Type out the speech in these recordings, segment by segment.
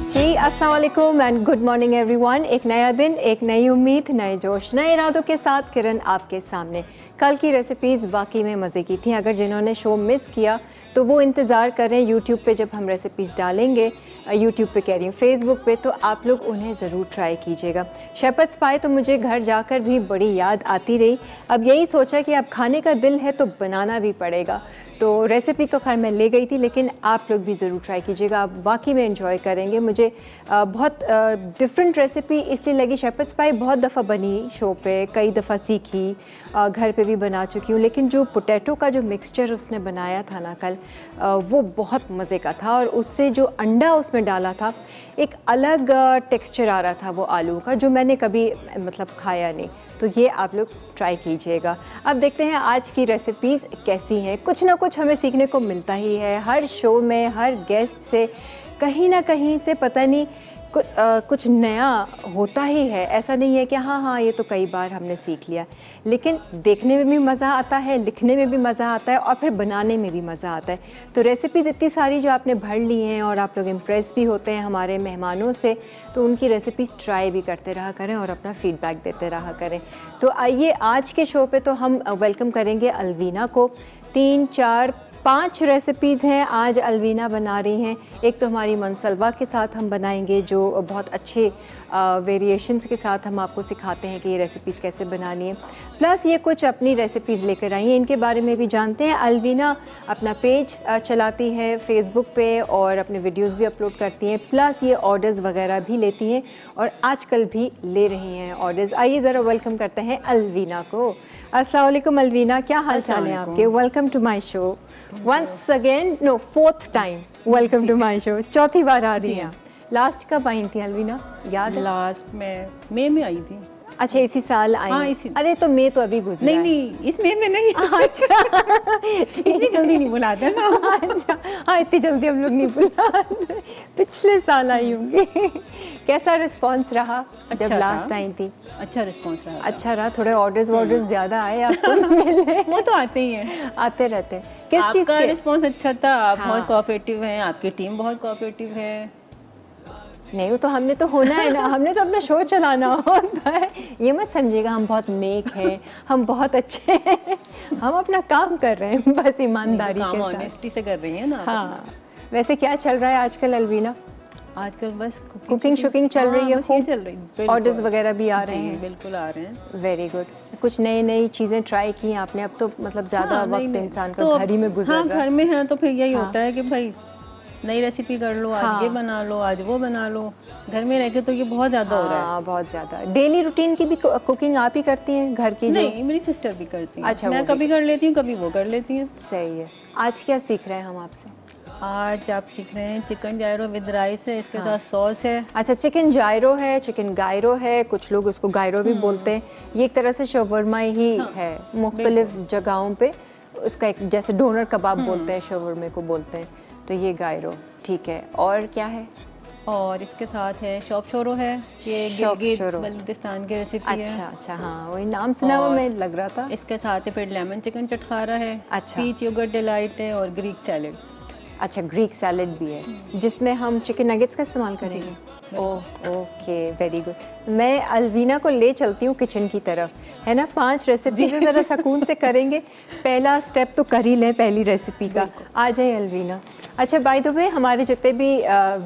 जी अस्सलाम वालेकुम and good morning everyone. एक नया दिन, एक नई उम्मीद, नए जोश, नए इरादों के साथ किरण आपके सामने। कल की रेसिपीज़ वाकई में मज़े की थी। अगर जिन्होंने शो मिस किया तो वो इंतज़ार करें यूट्यूब पे, जब हम रेसिपीज़ डालेंगे यूट्यूब पे कह रही हूँ, फेसबुक पे, तो आप लोग उन्हें ज़रूर ट्राई कीजिएगा। शेपर्ड्स पाए तो मुझे घर जाकर भी बड़ी याद आती रही। अब यही सोचा कि अब खाने का दिल है तो बनाना भी पड़ेगा। तो रेसिपी तो खैर मैं ले गई थी, लेकिन आप लोग भी ज़रूर ट्राई कीजिएगा, आप वाकई में एंजॉय करेंगे। मुझे बहुत डिफरेंट रेसिपी इसलिए लगी। शेपर्ड्स पाई बहुत दफ़ा बनी शो पे, कई दफ़ा सीखी, घर पे भी बना चुकी हूँ, लेकिन जो पोटैटो का जो मिक्सचर उसने बनाया था ना कल, वो बहुत मज़े का था। और उससे जो अंडा उसमें डाला था, एक अलग टेक्सचर आ रहा था वो आलू का, जो मैंने कभी मतलब खाया नहीं। तो ये आप लोग ट्राई कीजिएगा। अब देखते हैं आज की रेसिपीज़ कैसी हैं। कुछ ना कुछ हमें सीखने को मिलता ही है हर शो में, हर गेस्ट से कहीं ना कहीं से पता नहीं कुछ नया होता ही है। ऐसा नहीं है कि हाँ ये तो कई बार हमने सीख लिया, लेकिन देखने में भी मज़ा आता है, लिखने में भी मज़ा आता है और फिर बनाने में भी मज़ा आता है। तो रेसिपीज़ इतनी सारी जो आपने भर ली हैं और आप लोग इम्प्रेस भी होते हैं हमारे मेहमानों से, तो उनकी रेसिपीज़ ट्राई भी करते रहा करें और अपना फ़ीडबैक देते रहा करें। तो आइए आज के शो पे तो हम वेलकम करेंगे अलवीना को। 3, 4, 5 रेसिपीज़ हैं आज अलवीना बना रही हैं। एक तो हमारी मनसलवा के साथ हम बनाएंगे, जो बहुत अच्छे वेरिएशंस के साथ हम आपको सिखाते हैं कि ये रेसिपीज़ कैसे बनानी है। प्लस ये कुछ अपनी रेसिपीज़ लेकर आई हैं, इनके बारे में भी जानते हैं। अलवीना अपना पेज चलाती है फेसबुक पे और अपने वीडियोस भी अपलोड करती हैं। प्लस ये ऑर्डर्स वगैरह भी लेती हैं और आजकल भी ले रही हैं ऑर्डर्स। आइए ज़रा वेलकम करते हैं अलवीना को। अस्सलाम वालेकुम अलवीना, क्या हाल चाल है आपके? Welcome to my show once again, no 4th time welcome to my show. चौथी बार आ रही हैं। लास्ट कब आई थी अलवीना, याद है? लास्ट मई में आई थी। अच्छा, इसी साल आई? हाँ, अरे तो मई तो अभी गुजरा। नहीं, इस मई में नहीं। अच्छा इतनी जल्दी नहीं बुलाते ना। अच्छा हाँ, इतनी जल्दी हम लोग नहीं बुलाते, पिछले साल आई होंगी। कैसा रिस्पांस रहा जब लास्ट आई थी? अच्छा रिस्पांस रहा। अच्छा रहा। थोड़े ऑर्डर्स ज़्यादा आए आपको मिले? वो तो आते ही हैं, आते रहते हैं। किस चीज़ का रिस्पांस अच्छा था? आप हाँ। बहुत कोऑपरेटिव हैं, आपकी टीम बहुत कोऑपरेटिव है। नहीं, वो तो हमने तो होना है ना, हमने तो अपना शो चलाना होता है। ये मत समझिएगा हम बहुत नेक हैं, हम बहुत अच्छे हैं, हम अपना काम कर रहे हैं बस ईमानदारी के साथ, ऑनेस्टी से कर रही हैं ना। हाँ। वैसे क्या चल रहा है आजकल अलवीना? आजकल बस कुकिंग शुकिंग चल रही है, खूब चल रही है। ऑर्डर्स वगैरह भी आ रहे हैं? बिल्कुल आ रहे हैं। Very good. कुछ नई चीज़ें ट्राई की आपने? अब तो मतलब ज़्यादा वक्त इंसान का घर ही में गुजर रहा है। घर में है तो फिर यही होता है कि भाई नई रेसिपी कर लो, आज ये बना लो, आज वो बना लो। घर में रह के तो ये बहुत ज़्यादा हो रहा है। बहुत ज़्यादा। डेली रूटीन की भी कुकिंग आप ही करती हैं घर की? नहीं, मेरी सिस्टर भी करती है। अच्छा, मैं कभी कर लेती हूँ, कभी वो कर लेती हैं। सही है। आज क्या सीख रहे हैं हम आपसे? आज आप सीख रहे हैं चिकन जायरो विद राइस है, इसके साथ सॉस है। अच्छा, चिकन जायरो है, चिकन गायरो है, कुछ लोग उसको गायरो भी बोलते हैं। ये एक तरह से शवरमा ही है, मुख्तलिफ जगहों पे उसका एक, जैसे डोनर कबाब बोलते हैं, शवरमे को बोलते हैं, तो ये गायरो। ठीक है, और क्या है? और इसके साथ है शॉप शोरो है, ये गिलगित बल्तिस्तान की रेसिपी है। अच्छा हाँ, वही नाम सुना हुआ मैं लग रहा था। इसके साथ है फिर लेमन चिकन चटखारा है। अच्छा। पीच योगर्ट डिलाइट है और ग्रीक सैलेड। अच्छा, ग्रीक सैलेड भी है जिसमें हम चिकन नगेट्स का इस्तेमाल करेंगे। Okay, very good. मैं अलवीना को ले चलती हूँ किचन की तरफ, है ना। 5 रेसिपी से ज़रा सुकून से करेंगे। पहला स्टेप तो कर ही लें पहली रेसिपी का। आ जाए अलवीना। अच्छा, बाय द वे हमारे जितने भी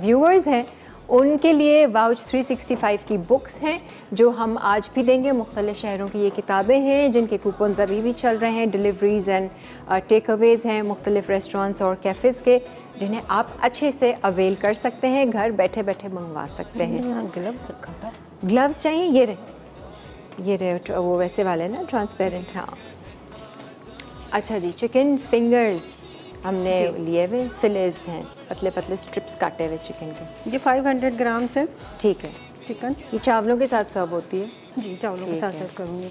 व्यूअर्स हैं उनके लिए वाउच 365 की बुक्स हैं जो हम आज भी देंगे। मुख्तलिफ शहरों की ये किताबें हैं जिनके कूपन अभी भी चल रहे हैं। डिलीवरीज़ एंड टेक अवेज़ हैं मुख्तलिफ रेस्टोरेंट्स और कैफ़ेज़ के, जिन्हें आप अच्छे से अवेल कर सकते हैं, घर बैठे बैठे मंगवा सकते हैं। ग्लव्स रखा था। ग्लव्स चाहिए? ये रहे वो वैसे वाले ना, ट्रांसपेरेंट। हाँ, अच्छा जी। चिकन फिंगर्स हमने लिए हुए, फिलेज हैं, पतले पतले स्ट्रिप्स काटे हुए चिकन के। ये 500 ग्राम है। ठीक है। चिकन ये चावलों के साथ सर्व होती है? जी, चावलों के साथ सर्व करूँगी।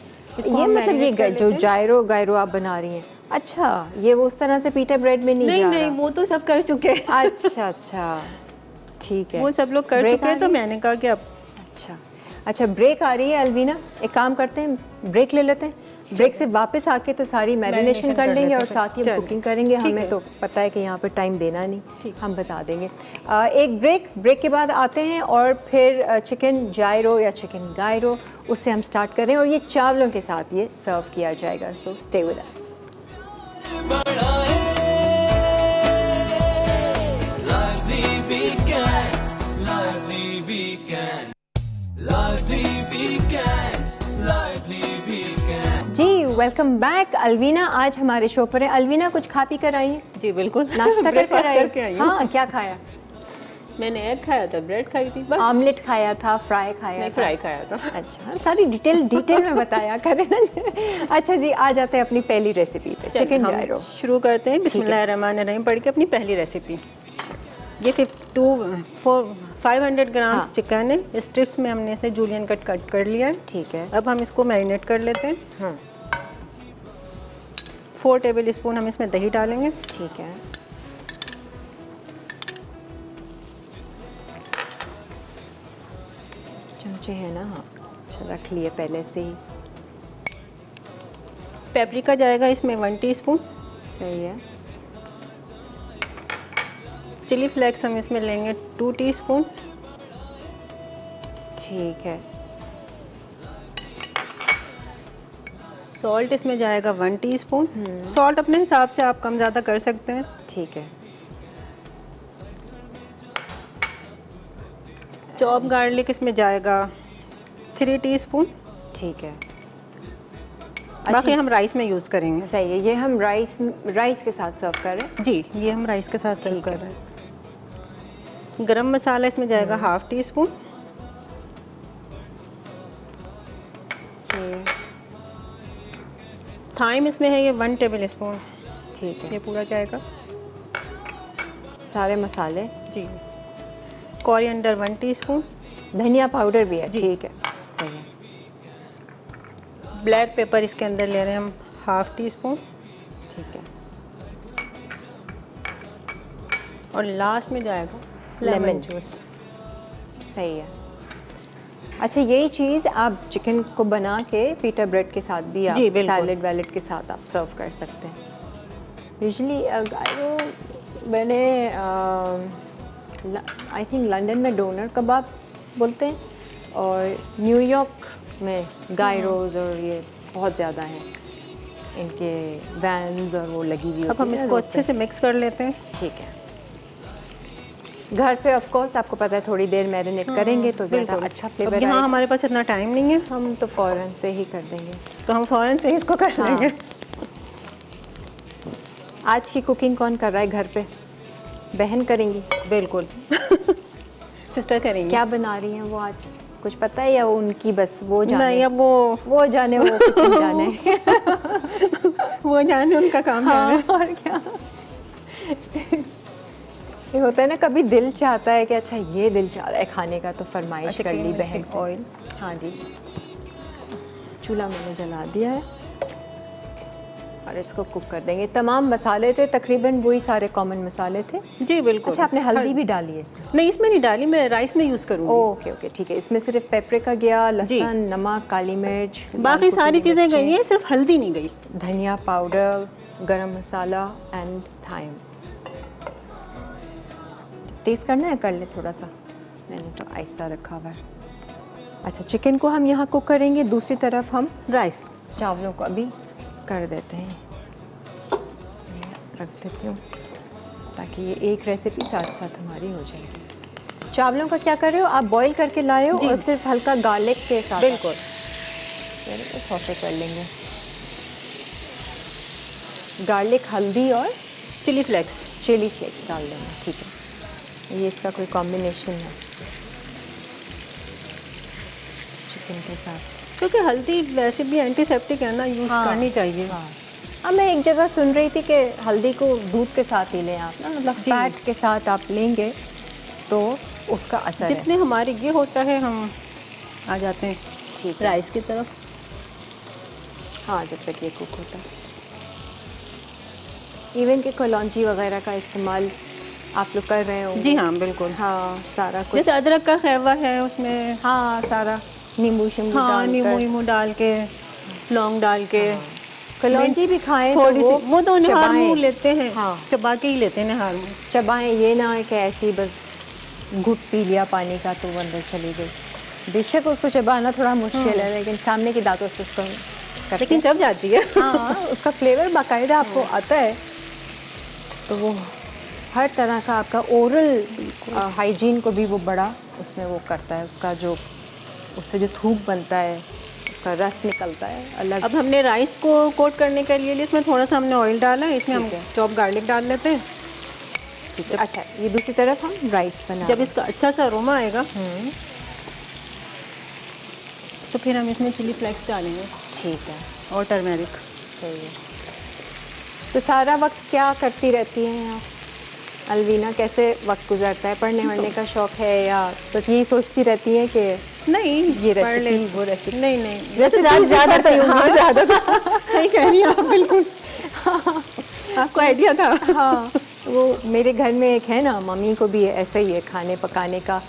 ये मतलब ये जो जायरो गायरो आप बना रही हैं, अच्छा, ये वो उस तरह से पीटा ब्रेड में नहीं जा रहा? नहीं, वो तो सब कर चुके हैं। अच्छा, ठीक है, वो सब लोग कर चुके हैं, तो मैंने कहा कि अब अच्छा, ब्रेक आ रही है अलवीना। एक काम करते हैं, ब्रेक ले लेते हैं, ब्रेक से वापस आके तो सारी मैरिनेशन कर लेंगे और साथ ही हम कुकिंग करेंगे। हमें तो पता है कि यहाँ पर टाइम देना नहीं, हम बता देंगे। एक ब्रेक के बाद आते हैं और फिर चिकन जायरो या चिकन गायरो उससे हम स्टार्ट करें और ये चावलों के साथ ये सर्व किया जाएगा। तो स्टे विद अस। जी वेलकम बैक। अलवीना आज हमारे शो पर है। अलवीना कुछ खा पी कर आई है? जी बिल्कुल, नाश्ता करके आई। हाँ, क्या खाया? मैंने एग खाया था, ब्रेड खाई थी, बस। ऑमलेट खाया था, फ्राई खाया था? नहीं, फ्राई खाया था। अच्छा, सारी डिटेल में बताया करें ना। अच्छा जी, आ जाते हैं अपनी पहली रेसिपी पे, चिकन जायरो। शुरू करते हैं। बिस्मिल्लाहिर्रहमानिर्रहीम पढ़ के अपनी पहली रेसिपी। ये 500 ग्राम चिकन है। स्ट्रिप्स में हमने इसे जूलियन कट कर लिया है। ठीक है। अब हम इसको मैरिनेट कर लेते हैं। 4 टेबल स्पून हम इसमें दही डालेंगे। ठीक है। चमचे हैं ना? हाँ, अच्छा, रख लिए पहले से ही। पेपरिका जाएगा इसमें 1 टीस्पून। सही है। चिली फ्लेक्स हम इसमें लेंगे 2 टीस्पून। ठीक है। सॉल्ट इसमें जाएगा 1 टीस्पून। सॉल्ट अपने हिसाब से आप कम ज़्यादा कर सकते हैं। ठीक है। चॉप गार्लिक इसमें जाएगा 3 टीस्पून। ठीक है। बाकी हम राइस में यूज़ करेंगे। सही है। ये हम राइस के साथ सर्व कर रहे हैं? जी, ये हम राइस के साथ सर्व कर रहे हैं। गरम मसाला इसमें जाएगा 1/2 टीस्पून। थाइम इसमें है ये 1 टेबल स्पून। ठीक है। ये पूरा जाएगा। सारे मसाले। जी। Coriander 1 teaspoon. धनिया पाउडर भी है? ठीक है, सही है। ब्लैक पेपर इसके अंदर ले रहे हैं हम 1/2 टीस्पून। ठीक है। और लास्ट में जाएगा लेमन जूस। सही है। अच्छा, यही चीज़ आप चिकन को बना के पीटा ब्रेड के साथ भी, आप सैलेड वैलेड के साथ आप सर्व कर सकते हैं। यूजुअली मैंने आई थिंक लंदन में डोनर कबाब बोलते हैं और न्यूयॉर्क में गायरोज और ये बहुत ज़्यादा है इनके वैन्स और वो लगी हुई। अब हम इसको अच्छे से मिक्स कर लेते हैं। ठीक है। घर पे ऑफ कोर्स आपको पता है थोड़ी देर मैरिनेट करेंगे तो ज़्यादा अच्छा फ्लेवर आएगा। यहाँ हमारे पास इतना टाइम नहीं है, हम तो फ़ौरन से ही कर देंगे। तो हम फ़ौरन से इसको कर लेंगे। आज की कुकिंग कौन कर रहा है घर पे? बहन करेंगी? बिल्कुल। सिस्टर करेंगी। क्या बना रही हैं वो आज, कुछ पता है या वो उनकी बस वो जाने? नहीं, अब वो जाने, वो किचन जाने। वो जाने, उनका काम जाने। और क्या। ये होता है ना, कभी दिल चाहता है कि अच्छा ये दिल चाह रहा है खाने का तो फरमाइश कर ली बहन से। ऑयल। हाँ जी। चूल्हा मैंने जला दिया है और इसको कुक कर देंगे। तमाम मसाले थे तकरीबन वही सारे कॉमन मसाले थे? जी बिल्कुल। अच्छा, आपने हल्दी भी डाली है इसमें? नहीं, इसमें नहीं डाली, मैं राइस में यूज़ करूँगी। ओके ओके, ठीक है। इसमें सिर्फ पेपरिका गया, लहसुन, नमक, काली मिर्च, बाकी सारी चीज़ें गई हैं, सिर्फ हल्दी नहीं गई। धनिया पाउडर, गरम मसाला एंड थाइम। तेज़ करना है? कर ले थोड़ा सा, मैंने तो आहिस्ता रखा हुआ है। अच्छा, चिकन को हम यहाँ कुक करेंगे, दूसरी तरफ हम राइस चावलों को अभी कर देते हैं। रख देती हूँ ताकि ये एक रेसिपी साथ साथ हमारी हो जाएगी। चावलों का क्या कर रहे हो आप? बॉईल करके लाए हो और सिर्फ हल्का गार्लिक के साथ? बिल्कुल। सौटे कर लेंगे। गार्लिक, हल्दी और चिली फ्लेक्स डाल देंगे। ठीक है, ये इसका कोई कॉम्बिनेशन है चिकन के साथ, क्योंकि हल्दी वैसे भी एंटीसेप्टिक है ना, यूज़ करनी चाहिए। हाँ, मैं एक जगह सुन रही थी कि हल्दी को दूध के साथ ही लें आप ना, मतलब फैट के साथ आप लेंगे तो उसका असर जितने हमारे ये होता है हम आ जाते हैं ठीक राइस की तरफ। हाँ, जब तक ये कुक होता है। इवन के कलौंजी वगैरह का इस्तेमाल आप लोग कर रहे हो? जी हाँ बिल्कुल। हाँ, सारा कुछ, जैसे अदरक का खैवा है उसमें, हाँ सारा नींबू शिम्बू हाँ नींबू डाल के लौंग डाल के। कलौंजी भी खाएं थोड़ी तो सी, वो तो निहार चबाएं। मुँह लेते हैं। हाँ। चबा के ही लेते हैं निहार मुँह। चबाएं, ये ना है कि ऐसे ही बस घुट पी लिया पानी का तो वो अंदर चली गई। बेशक उसको चबाना थोड़ा मुश्किल है, लेकिन सामने के दांतों से उसको करते लेकिन चब जाती है। हाँ, उसका फ्लेवर बाकायदा आपको आता है, तो वो हर तरह का आपका ओरल हाइजीन को भी वो बड़ा उसमें वो करता है। उसका जो उससे जो थूक बनता है, उसका रस निकलता है अलग। अब हमने राइस को कोट करने के लिए इसमें थोड़ा सा हमने ऑयल डाला है, इसमें हम चॉप गार्लिक डाल लेते हैं। ठीक है। अच्छा, ये दूसरी तरफ हम राइस बना जब इसका अच्छा सा अरोमा आएगा तो फिर हम इसमें चिली फ्लेक्स डालेंगे। ठीक है, और टर्मेरिक। सही है। तो सारा वक्त क्या करती रहती हैं आप अलवीना? कैसे वक्त गुजरता है? पढ़ने वढ़ने का शौक है या बस यही सोचती रहती हैं कि नहीं ये रेसिपी वो रेसिपी? नहीं वैसे ज़्यादा तो ज़्यादा तो सही कह रही हैं आप, बिल्कुल। आपको आइडिया था? हाँ, वो मेरे घर में एक है ना, मम्मी को भी ऐसा ही है, खाने पकाने का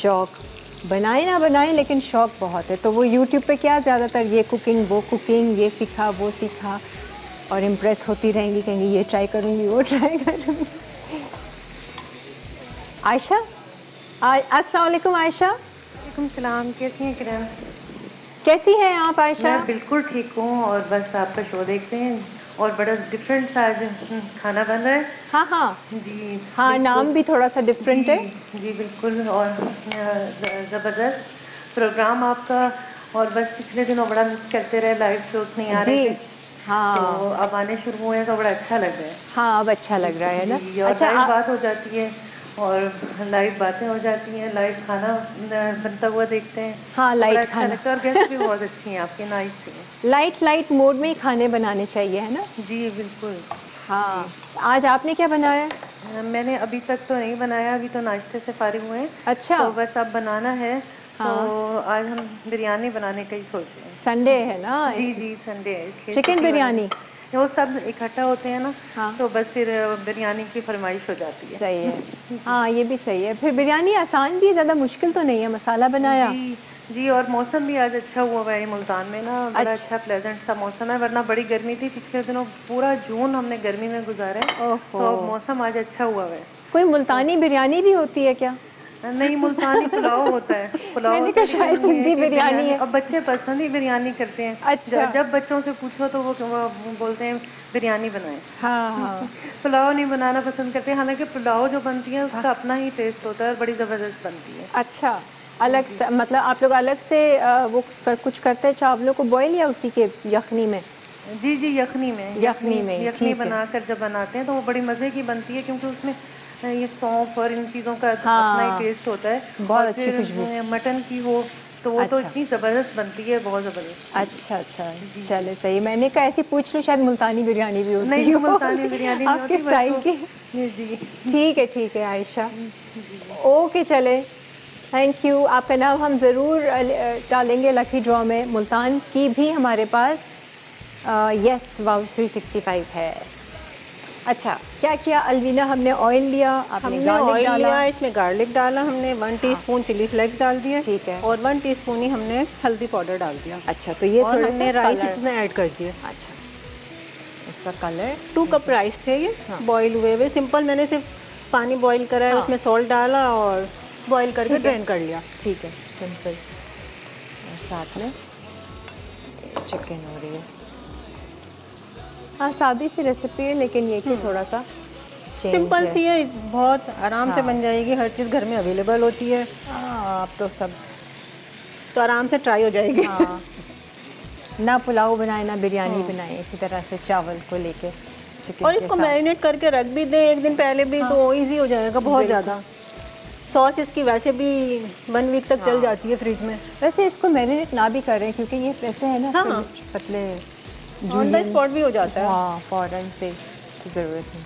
शौक। बनाए ना बनाए लेकिन शौक बहुत है। तो वो यूट्यूब पे क्या ज़्यादातर ये कुकिंग वो कुकिंग, ये सीखा वो सीखा, और इम्प्रेस होती रहेंगी, कहेंगी ये ट्राई करूँगी वो ट्राई करूँगी। आयशा, अस्सलाम वालेकुम आयशा। वालेकुम सलाम, कैसी हैं किरण? कैसी हैं आप आयशा? मैं बिल्कुल ठीक हूँ और बस आपका शो देखते हैं और बड़ा डिफरेंट सा आज खाना बन रहा है। हाँ हाँ जी हाँ, नाम भी थोड़ा सा डिफरेंट है। जी बिल्कुल, और ज़बरदस्त प्रोग्राम आपका। और बस पिछले दिनों बड़ा मिस करते रहे, लाइव शोज नहीं आ रहे थे। हाँ, तो अब आने शुरू हुए हैं तो बड़ा अच्छा लग रहा है। हाँ, अब अच्छा लग रहा है ना। और अच्छा, लाइव बात हो जाती है और लाइव बातें हो जाती हैं, लाइव खाना बनता हुआ देखते हैं। हाँ, लाइट अच्छा खाना। लगता है और गेस्ट भी बहुत अच्छी हैं आपके, नाइस हैं। लाइट मोड में ही खाने बनाने चाहिए, है ना? जी बिल्कुल। हाँ, आज आपने क्या बनाया? मैंने अभी तक तो नहीं बनाया, अभी तो नाश्ते से फारिग हुए हैं। अच्छा, तो बस अब बनाना है। हाँ। तो आज हम बिरयानी बनाने का ही सोच रहे हैं। संडे है ना? जी जी, संडे है इसलिए चिकन छुट्टी बिरयानी? वाले- वो सब इकट्ठा होते हैं ना। हाँ। तो बस फिर बिरयानी की फरमाइश हो जाती है। सही है। हाँ, ये भी सही है। फिर बिरयानी आसान भी है, ज़्यादा मुश्किल तो नहीं है। मसाला बनाया? जी जी, और मौसम भी आज अच्छा हुआ है मुल्तान में ना, बड़ा अच्छा प्लेजेंट सा मौसम है, वरना बड़ी गर्मी थी पिछले दिनों, पूरा जून हमने गर्मी में गुजारा है। तो मौसम आज अच्छा हुआ है। कोई मुल्तानी बिरयानी भी होती है क्या? नहीं, मुल्तानी पुलाव होता है। पुलाव मैंने कहा शायद सिंधी बिरयानी है। अब बच्चे पसंद ही बिरयानी करते हैं। अच्छा। जब बच्चों से पूछो तो वो बोलते हैं बिरयानी बनाएं। हाँ हाँ, पुलाव नहीं बनाना पसंद करते, हालांकि पुलाव जो बनती है उसका अपना ही टेस्ट होता है और बड़ी ज़बरदस्त बनती है। अच्छा, अलग मतलब आप लोग अलग से वो कुछ करते हैं चावलों को बॉईल या उसी के यखनी में? जी जी, यखनी में। यखनी बनाकर जब बनाते हैं तो वो बड़ी मज़े की बनती है, क्योंकि उसमें ये सौंफ और इन चीज़ों का अपना ही टेस्ट होता है। बहुत अच्छी खुशबू। मटन की हो तो वो तो इतनी ज़बरदस्त बनती है, बहुत ज़बरदस्त। अच्छा अच्छा, चले सही। मैंने कहा ऐसी पूछ लूँ, शायद मुल्तानी बिरयानी भी होती है। नहीं, मुल्तानी बिरयानी नहीं आपके होती, स्टाइल की। जी ठीक है आयशा। ओके, चले, थैंक यू। आपका नाम हम ज़रूर डालेंगे लकी ड्रॉ में। मुल्तान की भी हमारे पास यस वाउ 365 है। अच्छा, क्या किया अलवीना? हमने ऑयल लिया, आपने गार्लिक डाला, लिया, इसमें गार्लिक डाला हमने, 1 टीस्पून चिली फ्लेक्स डाल दिया। ठीक है। और 1 टीस्पून ही हमने हल्दी पाउडर डाल दिया। अच्छा, तो ये और थोड़ा हमने सा राइस कलर- इसमें ऐड कर दिए। अच्छा, इसका कलर 2 कप राइस थे ये, बॉईल हुए सिंपल। मैंने सिर्फ पानी बॉईल करा है, उसमें सॉल्ट डाला और बॉईल करके ड्रेन कर लिया। ठीक है, सिंपल। और साथ में चिकन हो रही है। हाँ, सादी सी रेसिपी है, लेकिन ये कि थोड़ा सा सिंपल सी है, बहुत आराम से बन जाएगी। हर चीज़ घर में अवेलेबल होती है। हाँ, आप तो सब तो आराम से ट्राई हो जाएगी। हाँ, ना पुलाव बनाए ना बिरयानी बनाए, इसी तरह से चावल को लेके चिकन और इसको मैरिनेट करके रख भी दें एक दिन पहले भी, तो इजी हो जाएगा बहुत ज़्यादा। सॉस इसकी वैसे भी 1 वीक तक चल जाती है फ्रिज में। वैसे इसको मैरिनेट ना भी करें, क्योंकि ये वैसे है ना, हाँ। पतले ऑन द स्पॉट भी हो जाता है। हाँ, फ़ौरन से ज़रूरत नहीं।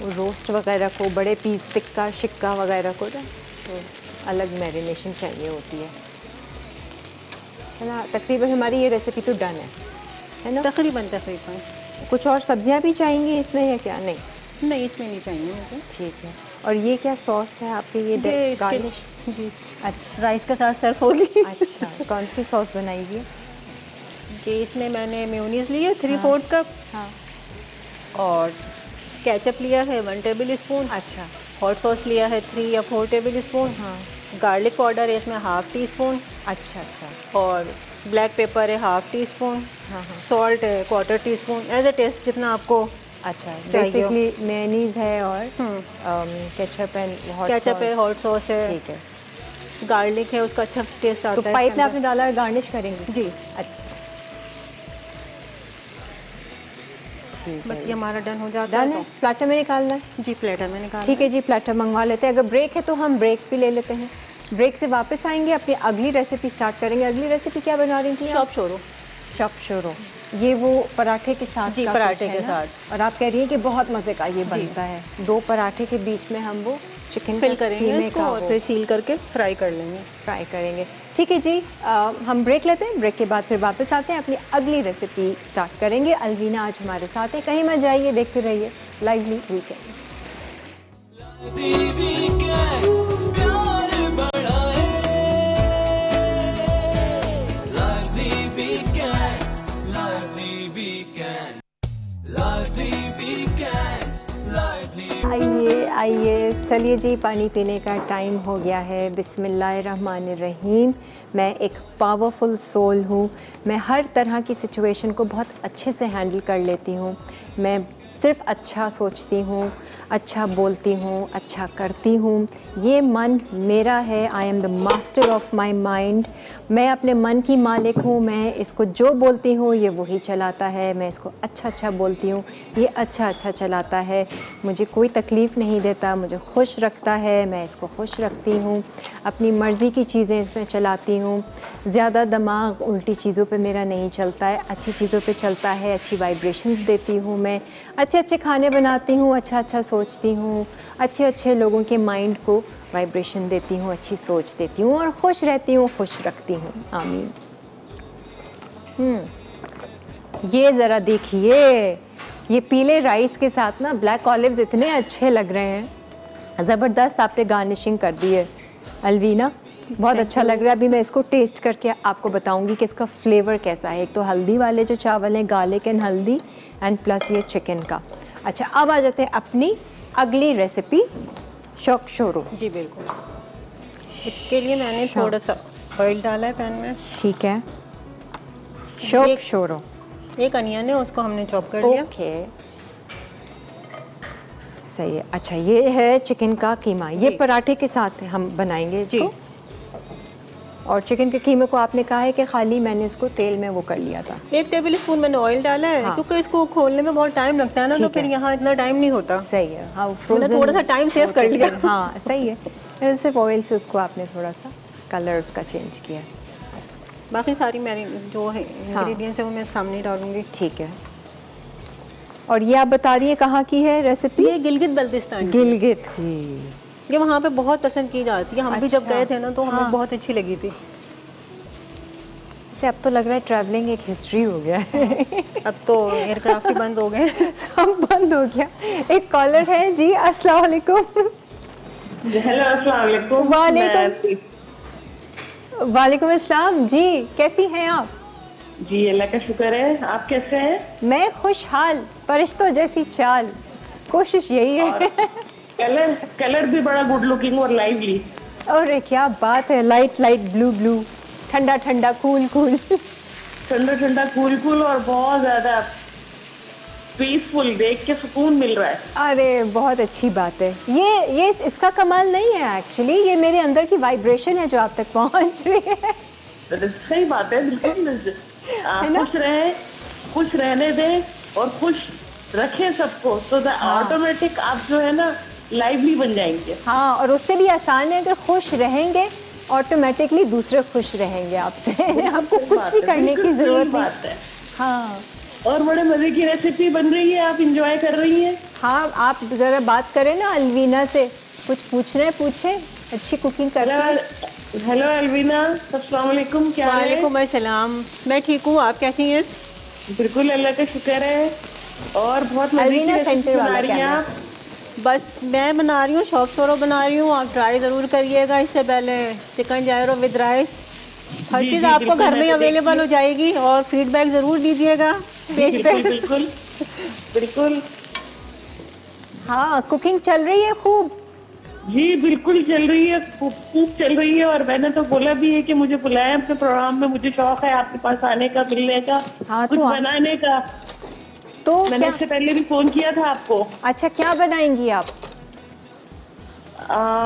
वो रोस्ट वगैरह को, बड़े पीस टिक्का शिक्का वगैरह को ना, तो अलग मैरिनेशन चाहिए होती है ना। तकरीबन हमारी ये रेसिपी तो डन है ना? तकरीबन। कुछ और सब्जियां भी चाहेंगी इसमें या क्या? नहीं, इसमें नहीं चाहिए मुझे। ठीक है। और ये क्या सॉस है आपकी? ये गार्निश? जी, अच्छा, राइस के साथ सर्व होगी। अच्छा, कौन सी सॉस बनाएगी? कि इसमें मैंने मेयोनीज ली है 3/4 कप। हाँ। और केचप लिया है 1 टेबल स्पून। अच्छा। हॉट सॉस लिया है 3 या 4 टेबल स्पून। हाँ। गार्लिक पाउडर है इसमें 1/2 टीस्पून। अच्छा अच्छा। और ब्लैक पेपर है 1/2 टीस्पून। हाँ हाँ। सॉल्ट है 1/4 टीस्पून, एज ए टेस्ट जितना आपको। अच्छा, बेसिकली मेयोनीज है और केचप है, हॉट सॉस है, ठीक है। गार्लिक है, उसका अच्छा टेस्ट आता तो है। पाइप में आपने डाला है, गार्निश करेंगे जी। अच्छा, ठीक बस है। ये हमारा डन हो जाता है। डन है, प्लेटर में निकालना है। जी प्लेटर में निकाल। ठीक है जी, प्लेटर मंगवा लेते हैं। अगर ब्रेक है तो हम ब्रेक भी ले लेते हैं। ब्रेक से वापस आएंगे, अपनी अगली रेसिपी स्टार्ट करेंगे। अगली रेसिपी क्या बना रही थी? Shop sorrow. शॉप शोरो, ये वो पराठे के साथ जी, का पराठे कुछ के है ना? साथ। और आप कह रही हैं कि बहुत मज़े का ये बनता है। 2 पराठे के बीच में हम वो चिकन फिल करेंगे इसको और फिर सील करके फ्राई कर लेंगे। फ्राई करेंगे। ठीक है जी, हम ब्रेक लेते हैं। ब्रेक के बाद फिर वापस आते हैं, अपनी अगली रेसिपी स्टार्ट करेंगे। अलवीना आज हमारे साथ है, कहीं मत जाइए, देखते रहिए लाइवली वीकेंड। आइए आइए, चलिए जी, पानी पीने का टाइम हो गया है। बिस्मिल्लाहिर्रहमानिर्रहीम। मैं एक पावरफुल सोल हूँ। मैं हर तरह की सिचुएशन को बहुत अच्छे से हैंडल कर लेती हूँ। मैं सिर्फ अच्छा सोचती हूँ, अच्छा बोलती हूँ, अच्छा करती हूँ। ये मन मेरा है। I am the master of my mind. मैं अपने मन की मालिक हूँ। मैं इसको जो बोलती हूँ ये वही चलाता है। मैं इसको अच्छा अच्छा बोलती हूँ, ये अच्छा अच्छा चलाता है। मुझे कोई तकलीफ़ नहीं देता, मुझे खुश रखता है, मैं इसको खुश रखती हूँ। अपनी मर्ज़ी की चीज़ें इसमें चलाती हूँ। ज़्यादा दिमाग उल्टी चीज़ों पे मेरा नहीं चलता है, अच्छी चीज़ों पे चलता है। अच्छी वाइब्रेशंस देती हूँ मैं, अच्छे अच्छे खाने बनाती हूँ, अच्छा अच्छा सोचती हूँ, अच्छे अच्छे लोगों के माइंड को वाइब्रेशन देती हूँ, अच्छी सोच देती हूँ और खुश रहती हूँ, खुश रखती हूँ। आमीन। ये ज़रा देखिए, ये पीले राइस के साथ ना ब्लैक ऑलिव्स इतने अच्छे लग रहे हैं। ज़बरदस्त आपने गार्निशिंग कर दी है अलवीना, बहुत अच्छा लग रहा है। अभी मैं इसको टेस्ट करके आपको बताऊंगी कि इसका फ्लेवर कैसा है। एक तो हल्दी वाले जो चावल हैं, गार्लिक एंड हल्दी, एंड प्लस ये चिकन का। अच्छा, अब आ जाते हैं अपनी अगली रेसिपी, शौक शोरो। जी बिल्कुल। इसके लिए मैंने थोड़ा सा ऑयल डाला है पैन में। ठीक है, शौक शोरो। एक अनियन है, उसको हमने चॉप कर लिया। ओके, सही है। अच्छा, ये है चिकन का कीमा, ये पराठे के साथ हम बनाएंगे इसको। और चिकन के कीमे को आपने कहा है कि खाली मैंने इसको तेल में वो कर लिया था। 1 टेबल स्पून मैंने ऑयल डाला है। हाँ। क्योंकि इसको खोलने में बहुत टाइम लगता है ना, तो फिर यहाँ इतना टाइम नहीं होता। सही है। हाँ, मैंने थोड़ा सा टाइम सेव कर लिया। हाँ सही है, सिर्फ ऑयल से उसको आपने थोड़ा सा कलर उसका चेंज किया। बाकी सारी मेरी जो है इंग्रेडिएंट्स है वो मैं सामने डालूंगी। ठीक है। और ये आप बता रही हैं कहाँ की है रेसिपी? ये गिलगित बल्तिस्तान। गिलगित, ये वहाँ पे बहुत पसंद की जाती है। हम भी जब गए थे ना तो हमें बहुत अच्छी लगी थी। इसे अब तो लग रहा है ट्रैवलिंग एक हिस्ट्री हो गया है। अब तो एयरक्राफ्ट ही बंद हो गए, सब बंद हो गया। एक कॉलर है जी, अस्सलाम वालेकुम। हेलो, अस्सलाम वालेकुम। वालेकुम अस्सलाम जी, कैसी हैं आप? जी अल्लाह का शुक्र है, आप कैसे हैं? मैं खुशहाल, फरिश्तों जैसी चाल, कोशिश यही है। कलर भी बड़ा गुड लुकिंग और लाइवली। अरे क्या बात है, लाइट लाइट ब्लू ब्लू, ठंडा ठंडा कूल कूल। ठंडा ठंडा कूल कूल और बहुत ज्यादा पीसफुल, देख के सुकून मिल रहा है। अरे बहुत अच्छी बात है। ये इसका कमाल नहीं है एक्चुअली, ये मेरे अंदर की वाइब्रेशन है जो आप तक पहुंच रही है। सही बात है, बिल्कुल। खुश रहे, खुश रहने दें और खुश रखें सबको, तो ऑटोमेटिक आप जो है ना लाइवली बन जाएंगे। हाँ, और उससे भी आसान है, अगर खुश रहेंगे ऑटोमेटिकली दूसरे खुश रहेंगे आपसे। आपको कुछ भी करने की जरूरत नहीं। हाँ, और बड़े मजे की रेसिपी बन रही है, आप इंजॉय कर रही हैं। हाँ, आप जरा बात करें ना अलवीना से, कुछ पूछना है पूछे, अच्छी कुकिंग कर रही है। हेलो अलवीना, अस्सलाम वालेकुम। क्या हाल है? वालेकुम अस्सलाम, मैं ठीक हूँ, आप कैसी हैं? बिल्कुल अल्लाह का शुक्र है। और बहुत मजे की रेसिपी बना रही हैं आप। बस मैं बना रही हूँ, शौक शोरो बना रही हूँ। आप ट्राई ज़रूर करिएगा। इससे पहले चिकन जायरो विद राइस हर चीज़ आपको घर में अवेलेबल हो जाएगी और फीडबैक ज़रूर दीजिएगा पेज पे। बिल्कुल बिल्कुल। हाँ, कुकिंग चल रही है खूब? जी बिल्कुल चल रही है, खूब चल रही है। और मैंने तो बोला भी है कि मुझे बुलाएं अपने प्रोग्राम में, मुझे शौक है आपके पास आने का, मिलने का, हाँ, कुछ तो बनाने का। तो मैंने इससे पहले भी फोन किया था आपको। अच्छा, क्या बनाएंगी आप?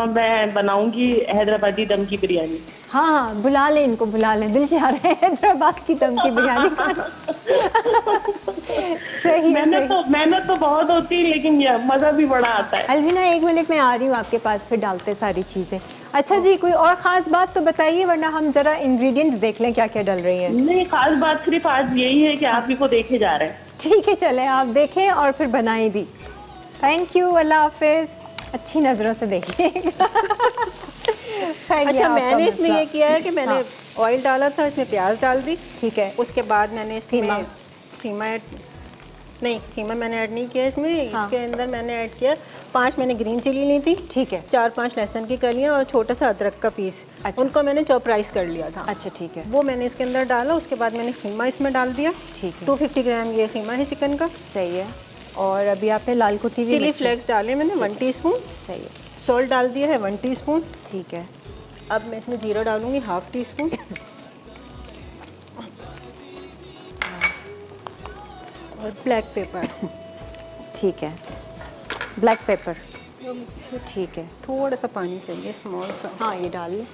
मैं बनाऊंगी हैदराबादी दम की बिरयानी। हाँ, बुला लें इनको, बुला लें, दिल चाह रहा है हैदराबाद की दम की बिरयानी खाना। सही है। मेहनत तो बहुत होती है, लेकिन ये मजा भी बड़ा आता है। अलविना 1 मिनट में आ रही हूँ आपके पास, फिर डालते सारी चीजें। अच्छा जी, कोई और खास बात तो बताइए, वरना हम जरा इंग्रेडिएंट्स देख लें क्या क्या डल रही है। नहीं, खास बात सिर्फ आज यही है कि आप ही को देखे जा रहे हैं। ठीक है, चले आप देखें और फिर बनाएं भी। थैंक यू, अल्लाह हाफिज। अच्छी नजरों से देखिएगा। अच्छा, मैंने इसमें ये किया है कि मैंने ऑयल डाला था, इसमें प्याज डाल दी। ठीक है। उसके बाद मैंने इसमें कीमा मैंने ऐड नहीं किया इसमें। इसके अंदर मैंने ऐड किया 5 मैंने ग्रीन चिली ली थी। ठीक है। 4-5 लहसुन की कलियां और छोटा सा अदरक का पीस। अच्छा। उनको मैंने चॉप राइस कर लिया था। अच्छा, ठीक है। वो मैंने इसके अंदर डाला। उसके बाद मैंने कीमा इसमें डाल दिया। ठीक है। 250 ग्राम ये कीमा है चिकन का। सही है। और अभी आपने लाल कुटी हुई चिली फ्लेक्स डाले मैंने 1 टीस्पून। सही है। सॉल्ट डाल दिया है 1 टीस्पून। ठीक है। अब मैं इसमें जीरा डालूंगी 1/2 टीस्पून। और ब्लैक पेपर। ठीक है, ब्लैक पेपर। ठीक है। थोड़ा सा पानी चाहिए, स्मॉल सा। हाँ, ये डाल लें,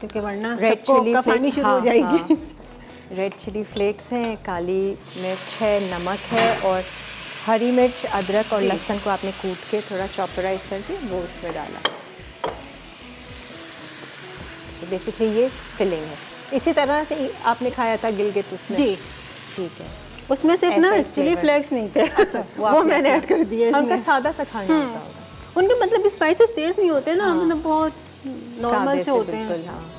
क्योंकि वरना रेड सबको चिली का पानी शुरू हो जाएगी। रेड चिली फ्लेक्स हैं, काली मिर्च है, नमक है, और हरी मिर्च, अदरक और लहसुन को आपने कूट के थोड़ा चॉपराइज करके वो उसमें डाला। तो बेसिकली ये फिलिंग है। इसी तरह से आपने खाया था गिलगित उसमें? जी ठीक है। उसमें सिर्फ ना चिली फ्लेक्स नहीं थे। अच्छा, वो मैंने ऐड कर दिया इसमें। उनका सादा सा खाना होता होगा। उनके मतलब स्पाइसेस तेज नहीं होते ना, मतलब बहुत नॉर्मल से होते हैं। हाँ।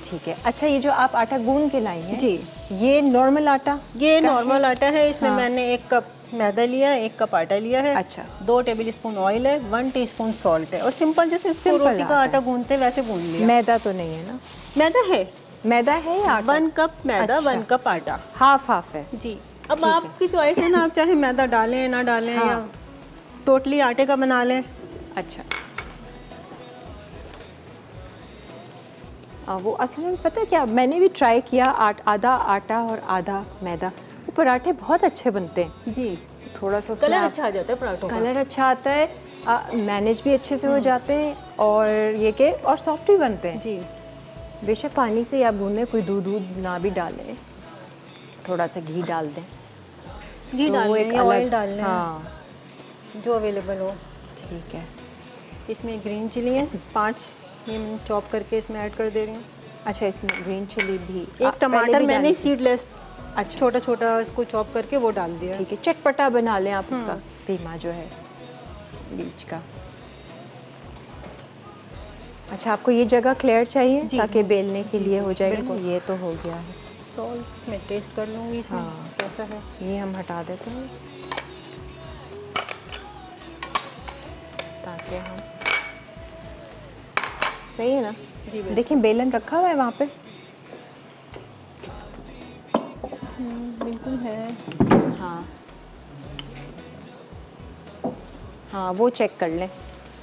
ठीक है। अच्छा, ये जो आप आटा गूंद के लाई हैं, जी, ये नॉर्मल आटा? ये नॉर्मल आटा है। इसमें मैंने 1 कप मैदा लिया है, 1 कप आटा लिया है। अच्छा। 2 टेबलस्पून ऑयल है, 1 टीस्पून सॉल्ट है। और सिंपल जैसे इसको रोटी का आटा गूंदते वैसे गूंद लिया। मैदा तो नहीं है ना? मैदा है। मैदा है या आटा? 1 कप मैदा। अच्छा। 1 कप आटा। हाफ हाफ है। जी। अब आपकी चॉइस है ना, आप चाहे मैदा डालें ना डालें, या टोटली आटे का बना लें। अच्छा। वो असल में पता है क्या, मैंने भी ट्राई किया, आधा आटा और आधा मैदा, वो पराठे बहुत अच्छे बनते हैं। जी। थोड़ा सा कलर अच्छा आ जाता है पराठों का। कलर अच्छा आता है, मैनेज भी अच्छे से हो जाते हैं, और ये के और सॉफ्ट भी बनते हैं। जी। बेशक पानी से आप गूंदें, कोई दूध ना भी डालें, थोड़ा सा घी डाल दें, घी तो डाल लें या ऑयल डाल लें। हाँ, जो अवेलेबल हो। ठीक है। इसमें ग्रीन चिली है 5, ये मैं चॉप करके इसमें ऐड कर दे रही हूँ। अच्छा, इसमें ग्रीन चिली भी। एक टमाटर मैंने सीडलेस अच्छा छोटा छोटा इसको चॉप करके वो डाल दिया। ठीक है, चटपटा बना लें आप उसका कीमा जो है बीच का। अच्छा, आपको ये जगह क्लियर चाहिए ताकि बेलने के लिए हो जाएगा। ये तो हो गया है। सॉल्ट मैं टेस्ट कर लूँगी इसमें। हाँ। कैसा है। ये हम हटा देते हैं ताकि हम सही है ना। देखिए, बेलन रखा हुआ है वहाँ पे। बिल्कुल है। हाँ हाँ, वो चेक कर लें,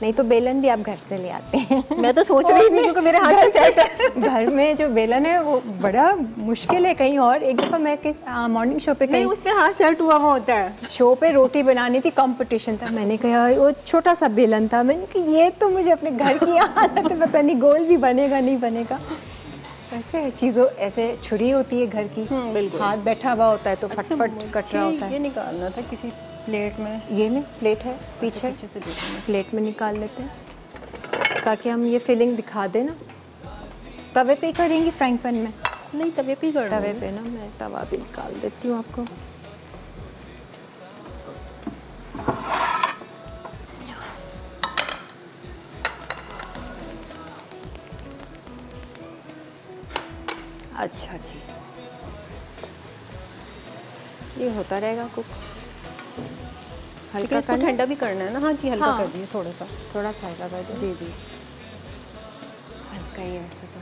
नहीं तो बेलन भी आप घर से ले आते हैं। मैं तो सोच रही थी क्योंकि मेरे हाथ में सेट है। घर में जो बेलन है वो बड़ा मुश्किल है कहीं और। एक दफ़ा मैं मॉर्निंग शो पे नहीं, उस पे हाथ सेट हुआ होता है। शो पे रोटी बनानी थी, कंपटीशन था, मैंने कहा वो छोटा सा बेलन था, मैंने कहा ये तो मुझे अपने घर की आदत है, पता नहीं गोल भी बनेगा नहीं बनेगा। ऐसे चीज़ों, ऐसे छुरी होती है घर की, बिल्कुल। हाथ बैठा हुआ होता है तो फटफट कट रहा होता है। ये निकालना था किसी प्लेट में। ये ले, प्लेट है पीछे से प्लेट में निकाल लेते हैं ताकि हम ये फिलिंग दिखा दें ना। तवे पे करेंगी फ्राइंग पैन में? नहीं, तवे पे कर। तवे पे ना, मैं तवा भी निकाल देती हूँ आपको। अच्छा जी, ये होता रहेगा कुक। हल्का इसको ठंडा भी करना है ना। हाँ जी, हल्का कर दिए, थोड़ा सा हल्का कर दो। जी जी। हल्का तरीका ही है वैसे तो।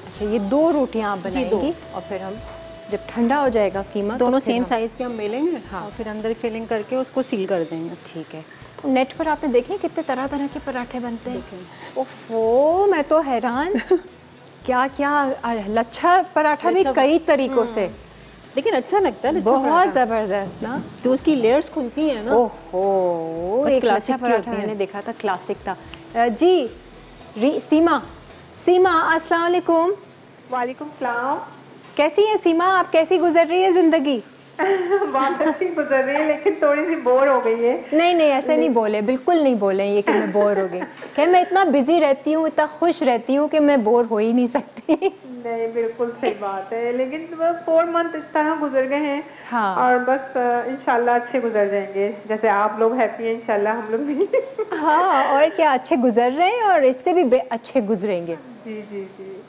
अच्छा, ये 2 रोटियां आप बनाएंगी और फिर हम जब ठंडा हो जाएगा कीमा दोनों तो फिर सेम हम- साइज के हम बेलेंगे और फिर अंदर फिलिंग करके उसको सील कर देंगे। ठीक है। नेट पर आपने देखे कितने तरह तरह के पराठे बनते हैं। ओफो, मैं तो हैरान क्या क्या लच्छा पराठा भी कई तरीकों से, लेकिन अच्छा लगता है लच्छा बहुत पराठा। जबरदस्त ना। तो उसकी लेयर्स खुलती हैं ना। ओहो, एक classic लच्छा की पराठा होती है। मैंने देखा था, क्लासिक था। जी सीमा अस्सलाम वालेकुम। वालेकुम सलाम। कैसी है सीमा, आप कैसी गुजर रही है जिंदगी? बहुत अच्छी गुजर रही है, लेकिन थोड़ी सी बोर हो गई है। नहीं ऐसे नहीं बोले, बिल्कुल नहीं बोले ये कि मैं बोर हो गई। क्या मैं इतना बिजी रहती हूँ, इतना खुश रहती हूँ कि मैं बोर हो ही नहीं सकती। नहीं, बिल्कुल सही बात है, लेकिन बस 4 मंथ इस तरह गुजर गए हैं। हाँ। और बस इंशाल्लाह अच्छे गुजर जाएंगे, जैसे आप लोग हैप्पी हैं इंशाल्लाह हम लोग भी। हाँ, और क्या, अच्छे गुजर रहे हैं और इससे भी अच्छे गुजरेंगे। जी जी जी।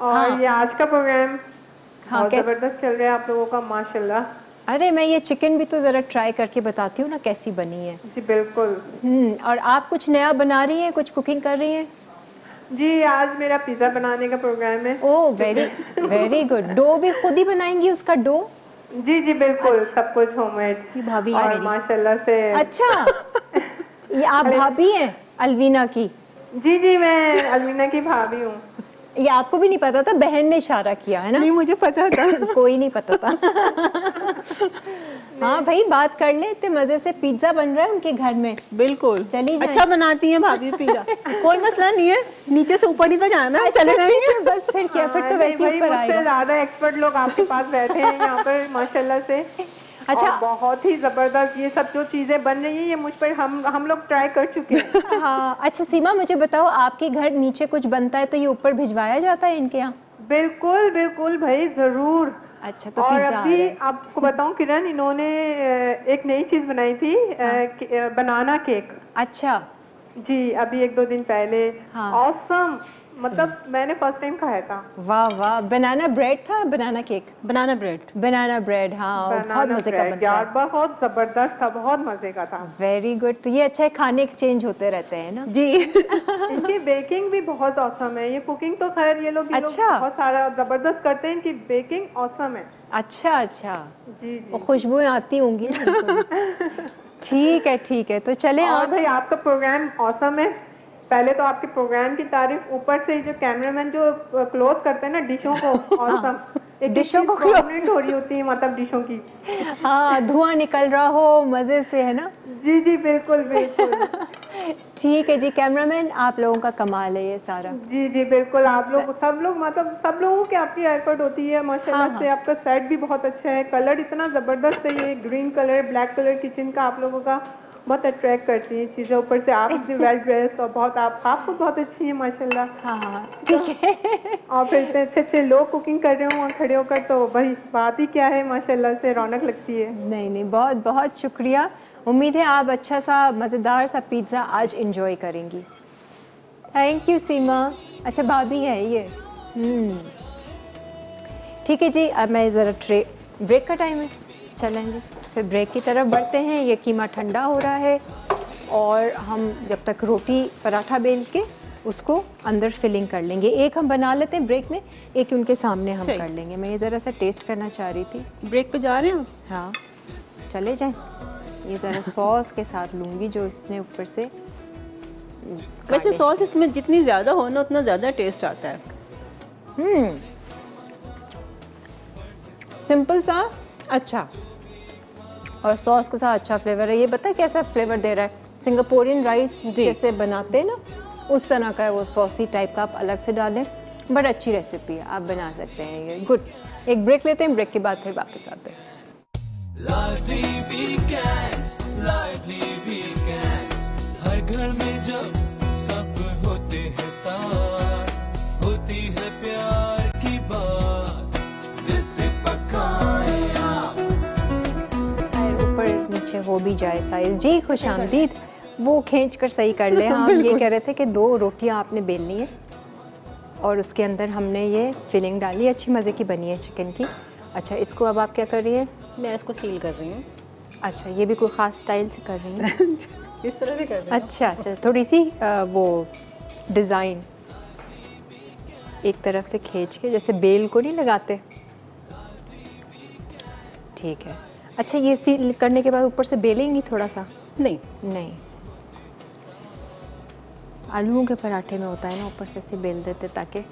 और ये आज का प्रोग्राम बहुत जबरदस्त चल रहा है आप लोगों का, माशाल्लाह। अरे मैं ये चिकन भी तो ज़रा ट्राई करके बताती हूँ ना कैसी बनी है। जी बिल्कुल। और आप कुछ नया बना रही हैं, कुछ कुकिंग कर रही हैं? जी, आज मेरा पिज़्ज़ा बनाने का प्रोग्राम है। Oh very good. डो भी खुद ही बनाएंगी, उसका डो? जी जी बिल्कुल, सब कुछ होममेड। भाभी और है मेरी। माशाल्लाह से। अच्छा, ये आप भाभी हैं अलवीना की? जी जी, मैं अलमीना की भाभी हूँ। ये आपको भी नहीं पता था? बहन ने इशारा किया है ना? नहीं, मुझे पता था। कोई नहीं पता था। हाँ भाई, बात कर ले, इतने मजे से पिज्जा बन रहा है उनके घर में। बिल्कुल, चली जाए। अच्छा बनाती हैं भाभी पिज्जा। कोई मसला नहीं है, नीचे से ऊपर ही तो जाना है। चले जाएंगे बस फिर क्या, फिर तो वैसे ही ऊपर आएगा। ज्यादा एक्सपर्ट लोग आपके पास बैठे हैं यहाँ पर माशाल्लाह से। अच्छा, और बहुत ही जबरदस्त ये सब जो चीजें बन रही हैं, ये मुझ पर हम लोग ट्राई कर चुके हैं। हाँ। अच्छा सीमा, मुझे बताओ, आपके घर नीचे कुछ बनता है तो ये ऊपर भिजवाया जाता है इनके यहाँ? बिल्कुल बिल्कुल भाई, जरूर। अच्छा, तो और पिज्जा अभी आपको बताऊं किरण, इन्होंने एक नई चीज बनाई थी, बनाना केक। अच्छा जी, अभी 1-2 दिन पहले। हाँ। ऑसम, मतलब मैंने फर्स्ट टाइम खाया था। वाह वाह। बनाना ब्रेड था, बनाना केक? बनाना ब्रेड। बनाना ब्रेड, हाँ, बहुत मजे का बनता यार, है। बहुत जबरदस्त था, बहुत मजे का था। Very good. तो ये अच्छा है, खाने एक्सचेंज होते रहते हैं ना? जी। इनकी बेकिंग भी बहुत औसम है। ये कुकिंग तो खैर ये लोग बहुत सारा जबरदस्त करते हैं, इनकी बेकिंग औसम है। अच्छा। जी जी। खुशबुएं आती होंगी ना? ठीक है, तो चले। और भाई, आपका प्रोग्राम औसम है। पहले तो आपके प्रोग्राम की तारीफ, ऊपर से जो कैमरामैन जो क्लोज करते हैं ना डिशों को, औसम। डिशों को क्लोज हो रही होती है, मतलब डिशों की। हाँ, धुआं निकल रहा हो मजे से, है ना? जी जी बिल्कुल बिल्कुल। ठीक है जी, कैमरामैन आप लोगों का कमाल है ये सारा। जी जी बिल्कुल, आप लोग सब लोग, मतलब सब लोगों की आपकी एफर्ट होती है माशाल्लाह से। आपका सेट भी बहुत अच्छा है, कलर इतना जबरदस्त है, ये green colour, black colour kitchen का आप लोगों का बहुत अट्रैक्ट करती है चीजें। ऊपर से आप वेल ड्रेस और बहुत आपको बहुत अच्छी है माशाल्लाह। हाँ, ठीक है। और फिर इतने अच्छे लोग कुकिंग कर रहे हो वहाँ खड़े होकर, तो भाई बात ही क्या है, माशाल्लाह से रौनक लगती है। नहीं, बहुत शुक्रिया। उम्मीद है आप अच्छा सा मज़ेदार सा पिज़्ज़ा आज इंजॉय करेंगी। थैंक यू सीमा। अच्छा, भाभी है ये। ठीक है जी, अब मैं ज़रा ब्रेक का टाइम है, चलें जी फिर ब्रेक की तरफ बढ़ते हैं। ये कीमा ठंडा हो रहा है और हम जब तक रोटी पराठा बेल के उसको अंदर फिलिंग कर लेंगे। एक हम बना लेते हैं ब्रेक में, एक उनके सामने हम कर लेंगे। मैं ये ज़रा सा टेस्ट करना चाह रही थी। ब्रेक पे जा रहे हैं? हाँ, चले जाएं। ये ज़रा सॉस के साथ लूँगी जो इसने ऊपर से। वैसे सॉस इसमें जितनी ज़्यादा हो ना, उतना ज़्यादा टेस्ट आता है। सिंपल सा अच्छा, और सॉस के साथ अच्छा फ्लेवर है। ये पता है कैसा फ्लेवर दे रहा है? सिंगापुरियन राइस जैसे बनाते हैं ना, उस तरह का है वो, सॉसी टाइप का। आप अलग से डालें, बड़ा अच्छी रेसिपी है, आप बना सकते हैं ये। गुड, एक ब्रेक लेते हैं, ब्रेक के बाद फिर वापस आते हैं। हर घर में जब सब होते हैं साथ, होती है प्यार की बात, दिल से पकाए आप। ऊपर नीचे हो भी जाए साइज। जी खुशामदीद। वो खींच कर सही कर ले। हम ये कह रहे थे कि 2 रोटियां आपने बेलनी है और उसके अंदर हमने ये फिलिंग डाली, अच्छी मज़े की बनी है चिकन की। अच्छा, इसको अब आप क्या कर रही हैं? मैं इसको सील कर रही हूँ। अच्छा, ये भी कोई ख़ास स्टाइल से कर रही हैं? इस तरह से कर रही हूँ। अच्छा, थोड़ी सी वो डिज़ाइन एक तरफ से खींच के, जैसे बेल को नहीं लगाते, ठीक है। अच्छा, ये सील करने के बाद ऊपर से बेलेंगी थोड़ा सा? नहीं, नहीं, आलूओं के पराठे में होता है ना, ऊपर से ऐसे बेल देते ताकि।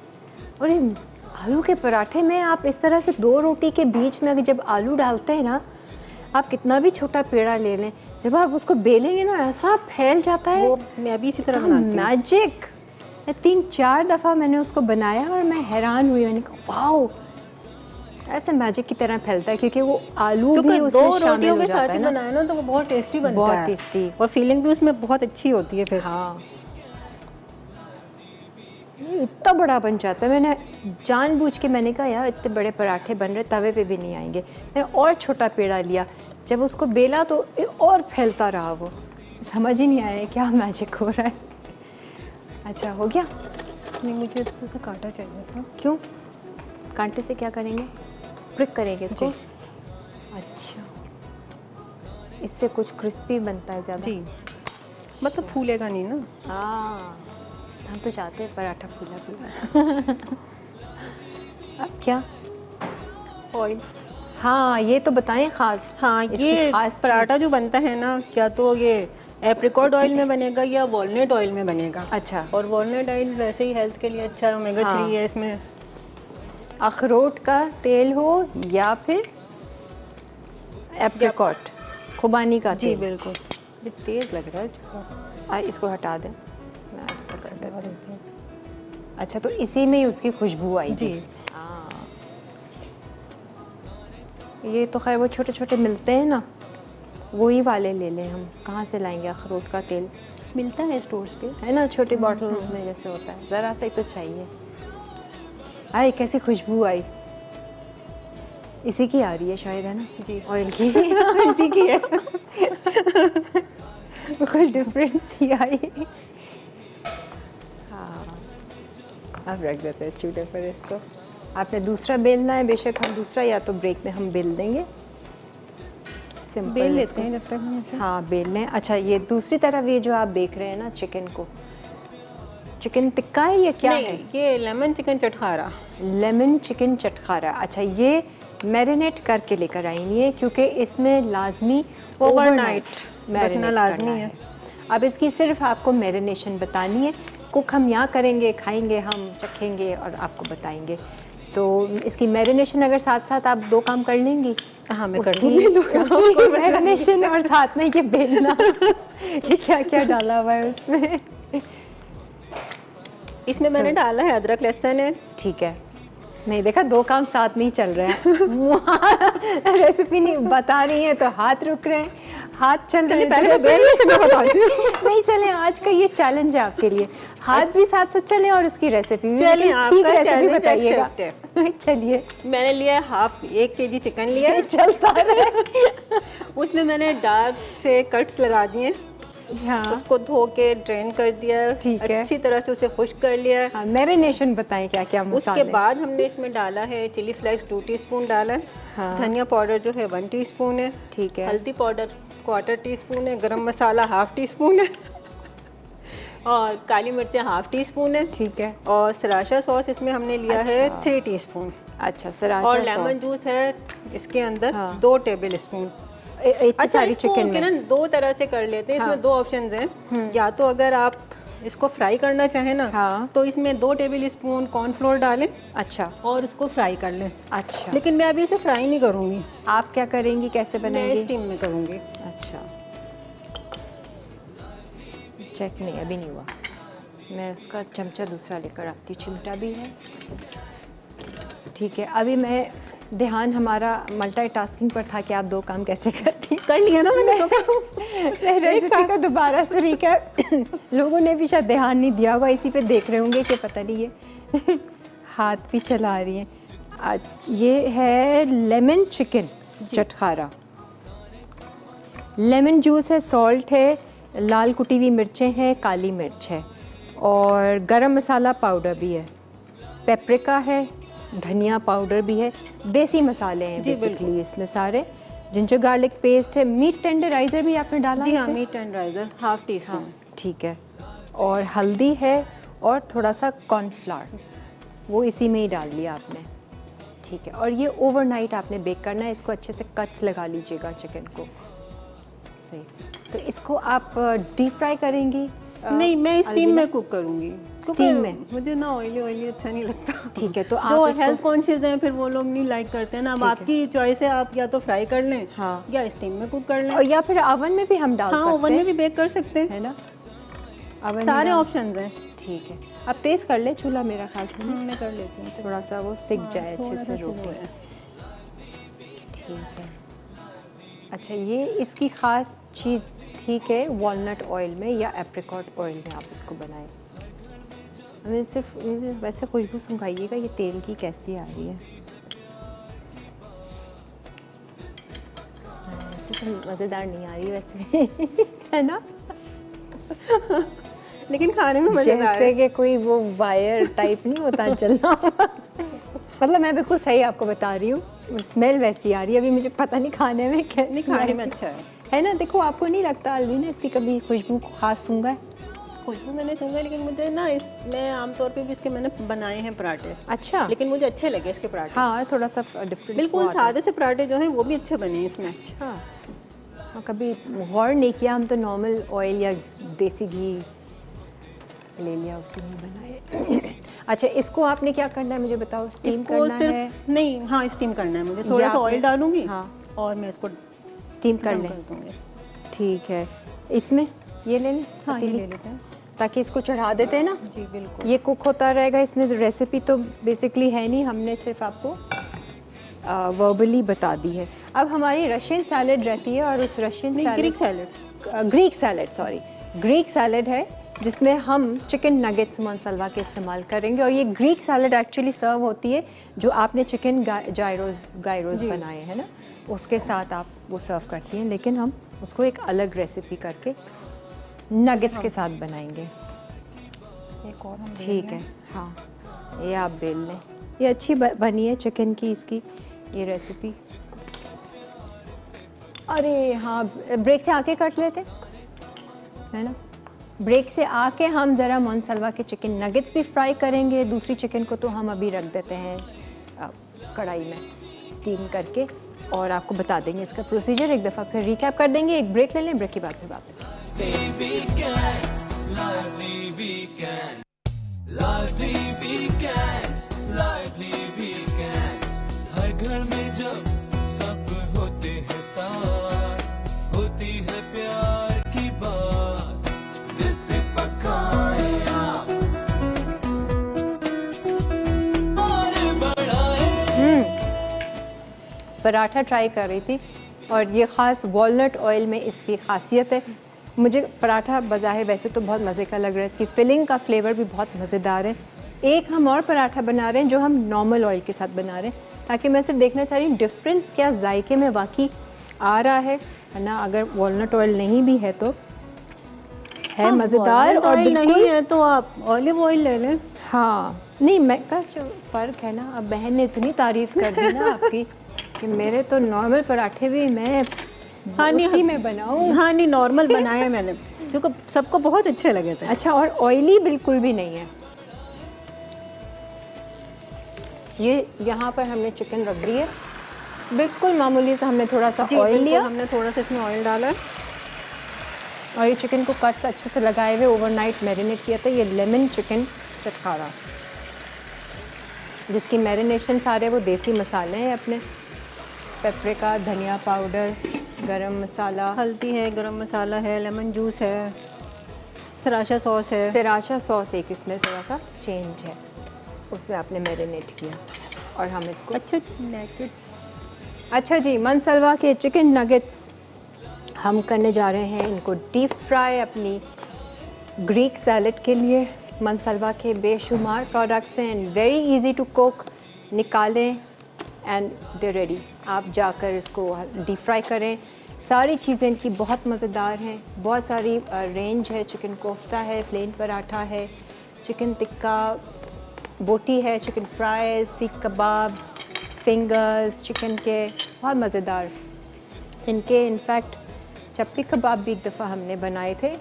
और ये आलू के पराठे में आप इस तरह से 2 रोटी के बीच में अगर जब आलू डालते हैं ना, आप कितना भी छोटा पेड़ा ले लें, जब आप उसको बेलेंगे ना ऐसा फैल जाता है। वो मैं भी इसी तरह बनाती हूँ। मैजिक। 3-4 दफ़ा मैंने उसको बनाया और मैं हैरान हुई। मैंने कहा वाओ, ऐसे मैजिक की तरह फैलता है, क्योंकि वो आलू भी उसमें 2 शामिल रोटियों हो के जाता साथ है ही ना, बनाए ना तो वो बहुत टेस्टी बनता बहुत है। टेस्टी। और फीलिंग भी उसमें बहुत अच्छी होती है फिर। हाँ, इतना बड़ा बन जाता है। मैंने जानबूझ के मैंने कहा यार इतने बड़े पराठे बन रहे, तवे पे भी नहीं आएंगे। मैंने और छोटा पेड़ा लिया, जब उसको बेला तो और फैलता रहा। वो समझ ही नहीं आया क्या मैजिक हो रहा है। अच्छा, हो गया? नहीं, मुझे तो कांटा चाहिए था। क्यों? कांटे से क्या करेंगे? प्रिक करेंगे इसको? अच्छा, इससे कुछ क्रिस्पी बनता है ज़्यादा? जी, मतलब फूलेगा नहीं ना। हाँ, हम तो चाहते हैं पराठा फूला फूला। अब क्या? ऑयल। हाँ, ये तो बताएं ख़ास। हाँ, इसकी ये खास पराठा जो बनता है ना, क्या तो ये एप्रिकॉट ऑयल में बनेगा या वॉलनट ऑयल में बनेगा। अच्छा। और वॉलनट ऑयल वैसे ही हेल्थ के लिए अच्छा है, ओमेगा 3 है इसमें। अखरोट का तेल हो या फिर एप्रिकॉट, खुबानी का जी तेल। बिल्कुल। ये तेज़ लग रहा है। इसको हटा दें, मैं ऐसा कर देती हूँ। अच्छा, तो इसी में ही उसकी खुशबू आई जी। हाँ, ये तो खैर वो छोटे छोटे मिलते हैं ना, वही वाले ले लें हम। कहाँ से लाएंगे अखरोट का तेल? मिलता है स्टोर्स पे, है ना, छोटे बॉटल्स में जैसे होता है। ज़रा सा ही तो चाहिए। आई कैसी खुशबू आई, इसी की आ रही है शायद, है ना? जी, ऑयल की। इसी की है। कुछ डिफरेंस ही आई। हाँ, अब रख देते हैं चूल्हे पर इसको। आपने दूसरा बेलना है, बेशक हम दूसरा या तो ब्रेक में हम बेल देंगे। सिंपल बेल लेते हैं जब तक हम इसे। हाँ, बेल लें। अच्छा, ये दूसरी तरफ ये जो आप देख रहे हैं ना चिकन को, चिकन टिक्का है या क्या है? ये लेमन चिकन चटखारा। Lemon chicken चटखारा। अच्छा, ये मैरिनेट करके लेकर आई हुई है क्योंकि इसमें लाजमी ओवरनाइट मैरिनेट रखना लाजमी है। अब इसकी सिर्फ आपको मैरिनेशन बतानी है। कुक हम यहाँ करेंगे, खाएंगे हम, चखेंगे और आपको बताएंगे। तो इसकी मैरिनेशन अगर साथ साथ आप 2 काम कर लेंगी। हाँ, मैं कर दूँगी 2 काम। मैरिनेशन और साथ में ये बेलना। ये क्या क्या डाला हुआ है उसमें? इसमें मैंने डाला है अदरक लहसुन है। ठीक है, नहीं देखा, 2 काम साथ नहीं चल रहे हैं। रेसिपी नहीं बता रही है तो हाथ रुक रहे हैं, हाथ चल रहे हैं। पहले मैं बेल के मैं बताती हूँ। नहीं चले, आज का ये चैलेंज है आपके लिए, हाथ भी साथ साथ चले और उसकी रेसिपी भी। चलिए, ठीक आपका रेसिपी challenge बताइएगा। accept है। चलिए, मैंने लिया है 1 kg चिकन लिया है। चलता रहे। उसमें मैंने डार्क से कट्स लगा दिए। हाँ, उसको धो के ड्रेन कर दिया, ठीक है। अच्छी तरह से उसे खुश्क कर लिया। हाँ, मैरिनेशन बताएं क्या क्या मसाले। उसके बाद हमने इसमें डाला है चिली फ्लेक्स 2 टीस्पून डाला है। हाँ। धनिया पाउडर जो है 1 टीस्पून है। ठीक है। हल्दी पाउडर 1/4 टीस्पून है। गरम मसाला 1/2 टीस्पून है। और काली मिर्चें 1/2 टीस्पून है। ठीक है। और सराशा सॉस इसमें हमने लिया है 3 टीस्पून। अच्छा, सराशा और लेमन सॉस। जूस है इसके अंदर हाँ। 2 टेबल स्पून। इतनी अच्छा, सारी इसको चिकन में। किरण 2 तरह से कर लेते हैं। हाँ। इसमें 2 ऑप्शंस हैं। या तो अगर आप इसको फ्राई करना चाहें ना, हाँ। तो इसमें 2 टेबल स्पून कॉर्नफ्लोर डालें अच्छा और उसको फ्राई कर लें। अच्छा, लेकिन मैं अभी इसे फ्राई नहीं करूँगी, आप क्या करेंगी, कैसे मैं बनाएंगी? स्टीम में करूँगी। अच्छा, चेक नहीं, अभी नहीं हुआ। मैं उसका चमचा दूसरा लेकर आती, चिमटा भी है। ठीक है, अभी मैं ध्यान हमारा मल्टीटास्किंग पर था कि आप 2 काम कैसे करती। कर लिया ना मैंने। मैं रेसिपी का दोबारा से रिकैप, लोगों ने भी शायद ध्यान नहीं दिया होगा, इसी पे देख रहे होंगे कि पता नहीं ये हाथ भी चला रही हैं। ये है लेमन चिकन चटखारा। लेमन जूस है, सॉल्ट है, लाल कुटी हुई मिर्चें हैं, काली मिर्च है और गरम मसाला पाउडर भी है, पेपरिका है, धनिया पाउडर भी है, देसी मसाले हैं बेसिकली इसमें सारे। जिंजर गार्लिक पेस्ट है, मीट टेंडराइज़र भी आपने डाला? जी हाँ, मीट टेंडराइज़र 1/2 टीस्पून। ठीक है। और हल्दी है और थोड़ा सा कॉर्नफ्लावर, वो इसी में ही डाल लिया आपने, ठीक है। और ये ओवरनाइट आपने बेक करना है। इसको अच्छे से कट्स लगा लीजिएगा चिकन को। सही, तो इसको आप डीप फ्राई करेंगी? नहीं, मैं स्टीम में कुक करूँगी। स्टीम में? मुझे ना ऑयली अच्छा नहीं लगता। ठीक है, तो जो आप हेल्थ कॉन्शियस हैं फिर वो लोग नहीं लाइक करते हैं ना। अब आपकी चॉइस है, आप या तो फ्राई कर लें, हाँ, या स्टीम में कुक कर लें, और या फिर ओवन में भी हम डाल सकते हैं। ओवन में भी बेक कर सकते हैं, है ना, ओवन सारे ऑप्शंस हैं। ठीक है, अब तेज़ कर ले चूल्हा मेरा ख्याल से। मैं कर लेती हूँ, थोड़ा सा वो सिक जाए अच्छे से रोटी। है। ठीक है, अच्छा ये इसकी ख़ास चीज़ ठीक है, वॉलनट ऑयल में या एप्रिकॉट ऑयल में आप इसको बनाएं। हमें सिर्फ वैसे खुशबू सुंघाइएगा ये तेल की कैसी आ रही है। वैसे तो मज़ेदार नहीं आ रही वैसे है ना, लेकिन खाने में मज़ेदार जैसे है। कि कोई वो वायर टाइप नहीं होता चलना मतलब मैं बिल्कुल सही आपको बता रही हूँ, स्मेल वैसी आ रही है। अभी मुझे पता नहीं खाने में कैसे, नहीं खाने में अच्छा है ना। देखो आपको नहीं लगता अलवीना इसकी कभी खुशबू को खास सूंघा है? खुशबू मैंने सूंघा, लेकिन मुझे ना मैं आमतौर पे भी इसके मैंने बनाए हैं पराठे। अच्छा, लेकिन मुझे अच्छे लगे इसके पराठे। हाँ थोड़ा सा डिफरेंट, बिल्कुल सादे से पराठे जो हैं वो भी अच्छे बने इसमें। अच्छा, हाँ कभी गौर नहीं किया, हम तो नॉर्मल ऑयल या देसी घी ले लिया उसी में बनाए अच्छा, इसको आपने क्या करना है मुझे बताओ? स्टीम करना है? नहीं, हाँ स्टीम करना है मुझे। थोड़ा सा ऑयल डालूंगी, हाँ, और मैं इसको स्टीम कर लें। ठीक है, इसमें ये ले लें, हाँ ये ले लेते हैं, ताकि इसको चढ़ा देते हैं ना। जी बिल्कुल। ये कुक होता रहेगा। इसमें रेसिपी तो बेसिकली है नहीं, हमने सिर्फ आपको वर्बली बता दी है। अब हमारी रशियन सैलेड रहती है, और उस रशियन ग्रीक सैलेड है जिसमें हम चिकन नगेट्स मोनसलवा के इस्तेमाल करेंगे। और ये ग्रीक सैलेड एक्चुअली सर्व होती है जो आपने चिकन गायरोज बनाए हैं ना, उसके साथ आप वो सर्व करती हैं, लेकिन हम उसको एक अलग रेसिपी करके नगेट्स के साथ बनाएंगे। एक और हम ठीक है, हाँ ये आप बेल लें। ये अच्छी बनी है चिकन की इसकी ये रेसिपी। अरे हाँ, ब्रेक से आके कट लेते है ना। ब्रेक से आके हम ज़रा मोनसलवा के चिकन नगेट्स भी फ्राई करेंगे। दूसरी चिकन को तो हम अभी रख देते हैं कढ़ाई में स्टीम करके, और आपको बता देंगे इसका प्रोसीजर एक दफ़ा फिर रिकैप कर देंगे। एक ब्रेक ले लें, ब्रेक के बाद फिर वापस। हर घर में जब सब होते हैं साथ, होती है प्यार की बात, दिल से पकाए आप और बढ़ाए। पराठा ट्राई कर रही थी, और ये ख़ास वॉलनट ऑयल में इसकी खासियत है। मुझे पराठा बज़ाहिर वैसे तो बहुत मज़े का लग रहा है, इसकी फिलिंग का फ्लेवर भी बहुत मज़ेदार है। एक हम और पराठा बना रहे हैं जो हम नॉर्मल ऑयल के साथ बना रहे हैं, ताकि मैं सिर्फ देखना चाह रही हूँ डिफरेंस क्या जायके में वाकई आ रहा है ना। अगर वॉलनट ऑयल नहीं भी है तो है मज़ेदार, और बिल्कुल नहीं है तो आप ऑलिव ऑयल ले लें। हाँ नहीं, मैं का फ़र्क है ना। अब बहन ने इतनी तारीफ़ कर दी ना आपकी कि मेरे तो नॉर्मल पराठे भी मैं उसी में बनाऊँ। हाँ नहीं, नॉर्मल बनाए मैंने क्योंकि सबको बहुत अच्छे लगे थे। अच्छा, और ऑयली बिल्कुल भी नहीं है ये। यहाँ पर हमने चिकन रख दी है, बिल्कुल मामूली सा हमने थोड़ा सा ऑयल लिया, हमने थोड़ा सा इसमें ऑयल डाला है, और ये चिकन को कट्स अच्छे से लगाए हुए ओवरनाइट मैरिनेट किया था। ये लेमन चिकन चटखारा, जिसकी मैरिनेशन सारे वो देसी मसाले हैं अपने, पेपरिका, धनिया पाउडर, गरम मसाला, हल्दी है, गरम मसाला है, लेमन जूस है, सराशा सॉस है। सराशा सॉस एक इसमें थोड़ा सा चेंज है, उसमें आपने मैरिनेट किया। और हम इसको अच्छा जी, मोनसलवा के चिकन नगेट्स हम करने जा रहे हैं। इनको डीप फ्राई अपनी ग्रीक सैलेड के लिए। मोनसलवा के बेशुमार प्रोडक्ट्स हैं and very easy to cook. निकालें एंड दे रेडी। आप जाकर इसको डीप फ्राई करें। सारी चीज़ें इनकी बहुत मज़ेदार हैं, बहुत सारी रेंज है। चिकन कोफ्ता है, प्लेन पराठा है, चिकन टिक्का, बोटी है, चिकन फ्राई, सीख कबाब, फिंगर्स चिकन के, बहुत मज़ेदार इनके। इनफैक्ट चप्पी कबाब भी एक दफ़ा हमने बनाए थे,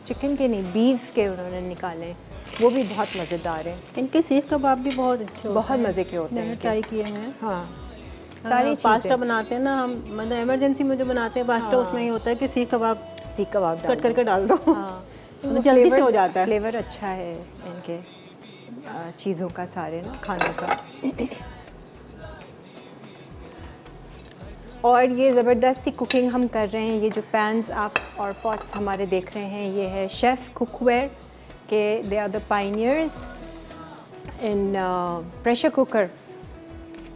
चिकन के नहीं बीफ के उन्होंने निकाले, वो भी बहुत मज़ेदार हैं। इनके सीख कबाब भी बहुत अच्छे होते बहुत हैं। मज़े के होते हैं मैंने इनके। ट्राई किए हैं। हाँ, सारी पास्ता चीज़ें। बनाते हैं ना हम, मतलब इमरजेंसी में जो बनाते हैं पास्ता, उसमें ये होता है कि सीख कबाब सीख कबाब कट करके डाल दो। हाँ, तो जल्दी से हो जाता है। फ्लेवर अच्छा है इनके चीज़ों का, सारे ना खानों का। और ये ज़बरदस्त सी कुकिंग हम कर रहे हैं। ये जो पैन्स आप और पॉट्स हमारे देख रहे हैं, ये है शेफ़ कुकवेयर के, they are the pioneers in pressure cooker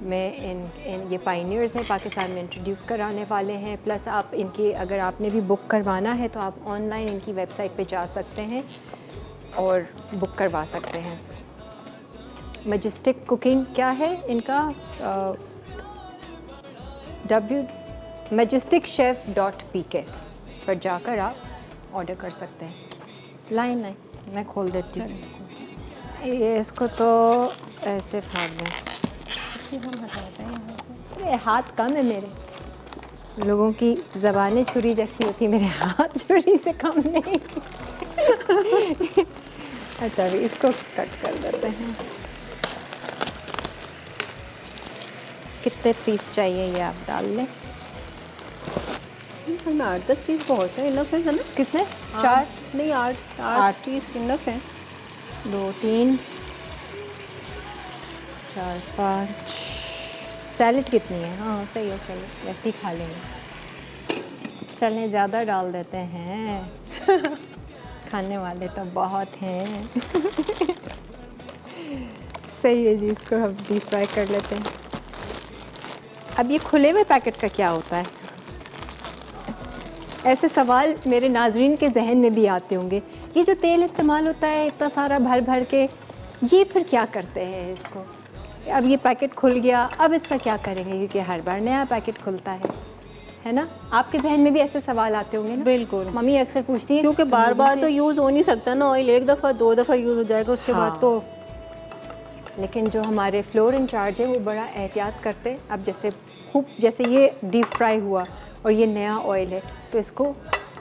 में। इन ये पायनियर्स हैं, पाकिस्तान में इंट्रोड्यूस कराने वाले हैं। प्लस आप इनकी, अगर आपने भी बुक करवाना है तो आप ऑनलाइन इनकी वेबसाइट पे जा सकते हैं और बुक करवा सकते हैं। मैजेस्टिक कुकिंग क्या है इनका, majesticchef.pk पर जाकर आप ऑर्डर कर सकते हैं। लाइन मैं खोल देती हूँ ये, इसको तो ऐसे फाड़ दें। ये हाथ कम है मेरे, लोगों की ज़बानें छुरी जैसी होती, मेरे हाथ छुरी से कम नहीं। अच्छा, अभी इसको कट कर देते हैं। कितने पीस चाहिए ये आप डाल लें। हमें 8-10 पीस बहुत है, इनफ है ना? कितने? 4 नहीं, 8 पीस इनफ है। 2 3 4 5। सैलेड कितनी है? हाँ सही है, चलो वैसे ही खा लेंगे। चलें, ज़्यादा डाल देते हैं। खाने वाले तो बहुत हैं। सही है जी, इसको हम डीप फ्राई कर लेते हैं। अब ये खुले हुए पैकेट का क्या होता है? ऐसे सवाल मेरे नाजरीन के जहन में भी आते होंगे। ये जो तेल इस्तेमाल होता है इतना सारा भर भर के, ये फिर क्या करते हैं इसको? अब ये पैकेट खुल गया, अब इसका क्या करेंगे? क्योंकि हर बार नया पैकेट खुलता है ना? आपके जहन में भी ऐसे सवाल आते होंगे ना? बिल्कुल। मम्मी अक्सर पूछती है, क्योंकि बार बार तो यूज़ हो नहीं सकता ना ऑयल, एक दफ़ा 2 दफ़ा यूज़ हो जाएगा, उसके बाद तो। लेकिन जो हमारे फ्लोर इंचार्ज है वो बड़ा एहतियात करते हैं। अब जैसे ये डीप फ्राई हुआ और ये नया ऑयल है, तो इसको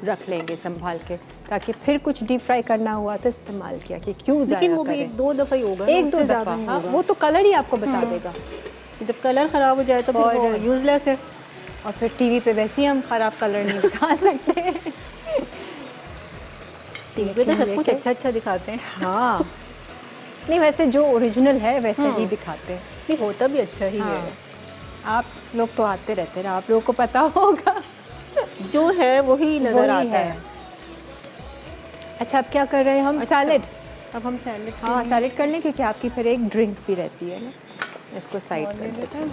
रख लेंगे संभाल के, ताकि फिर कुछ डीप फ्राई करना हुआ तो इस्तेमाल किया कि क्यों ज़ाया लेकिन वो भी करें। 1-2 दफ़ा ही होगा, 1-2 दफ़ा। हाँ, वो तो कलर ही आपको बता देगा। जब कलर ख़राब हो जाए तो फिर वो यूज़लेस है। और फिर टीवी पे वैसे ही हम ख़राब कलर नहीं दिखा सकते। टीवी पे तो सब कुछ अच्छा दिखाते हैं। हाँ, नहीं वैसे जो ओरिजिनल है वैसे ही दिखाते हैं। नहीं, होता भी अच्छा ही है। आप लोग तो आते रहते हैं, आप लोगों को पता होगा। जो है वही नज़र आता है। अच्छा, अब क्या कर रहे हैं हम? सैलेड। अब हम सैलेड, हाँ सैलेड कर लें, क्योंकि आपकी फिर एक ड्रिंक भी रहती है ना। इसको साइड कर देते हैं।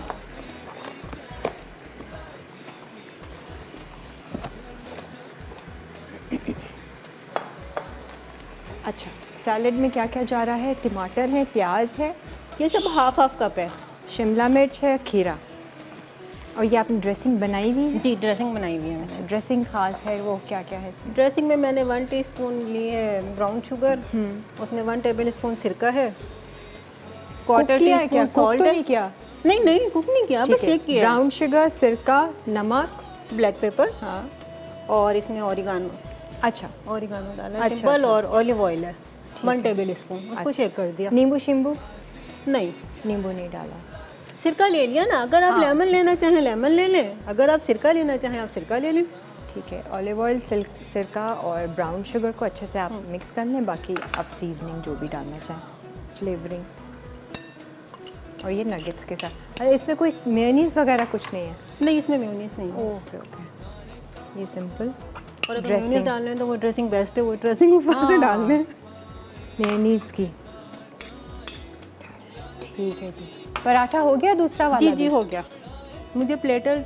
अच्छा, सैलेड में क्या क्या जा रहा है? टमाटर है, प्याज है, ये सब हाफ कप है। शिमला मिर्च है, खीरा। और ये आपने ड्रेसिंग बनाई हुई है? जी, ड्रेसिंग बनाई हुई है। अच्छा, ड्रेसिंग खास है, वो क्या क्या है इसमें? ड्रेसिंग में मैंने 1 टीस्पून ली है ब्राउन शुगर, उसमें 1 टेबल स्पून सिरका है, क्वार्टर टीस्पून सॉल्ट है। नहीं किया? नहीं कुक नहीं किया, बस ये किया। ब्राउन शुगर, सिरका, नमक, ब्लैक पेपर, हाँ, और इसमें ऑरिगानो। अच्छा, ऑरिगानो डाला है, अच्छा, सिंपल। अच्छा। और ऑलिव ऑयल है 1 टेबल स्पून, उसको शेक कर दिया। नींबू शिम्बू? नहीं, नींबू नहीं डाला। सिरका ले लिया ना। अगर आप लेमन लेना चाहें लेमन ले लें, अगर आप सिरका लेना चाहें आप सिरका ले लें। ठीक है, ऑलिव ऑयल, सिरका और ब्राउन शुगर को अच्छे से आप मिक्स कर लें। बाकी आप सीजनिंग जो भी डालना चाहें, फ्लेवरिंग। और ये नगेट्स के साथ। अरे इसमें कोई मेयोनीज वगैरह कुछ नहीं है? नहीं, इसमें मेयोनीज नहीं है। ओके ओके, ये सिंपल। और अगर मेयोनीज डालना है तो वो ड्रेसिंग बेस्ट है, वो ड्रेसिंग ऊपर से डाल लें मेयोनीज की। ठीक है जी। पराठा हो गया दूसरा वाला? जी हो गया। मुझे प्लेटर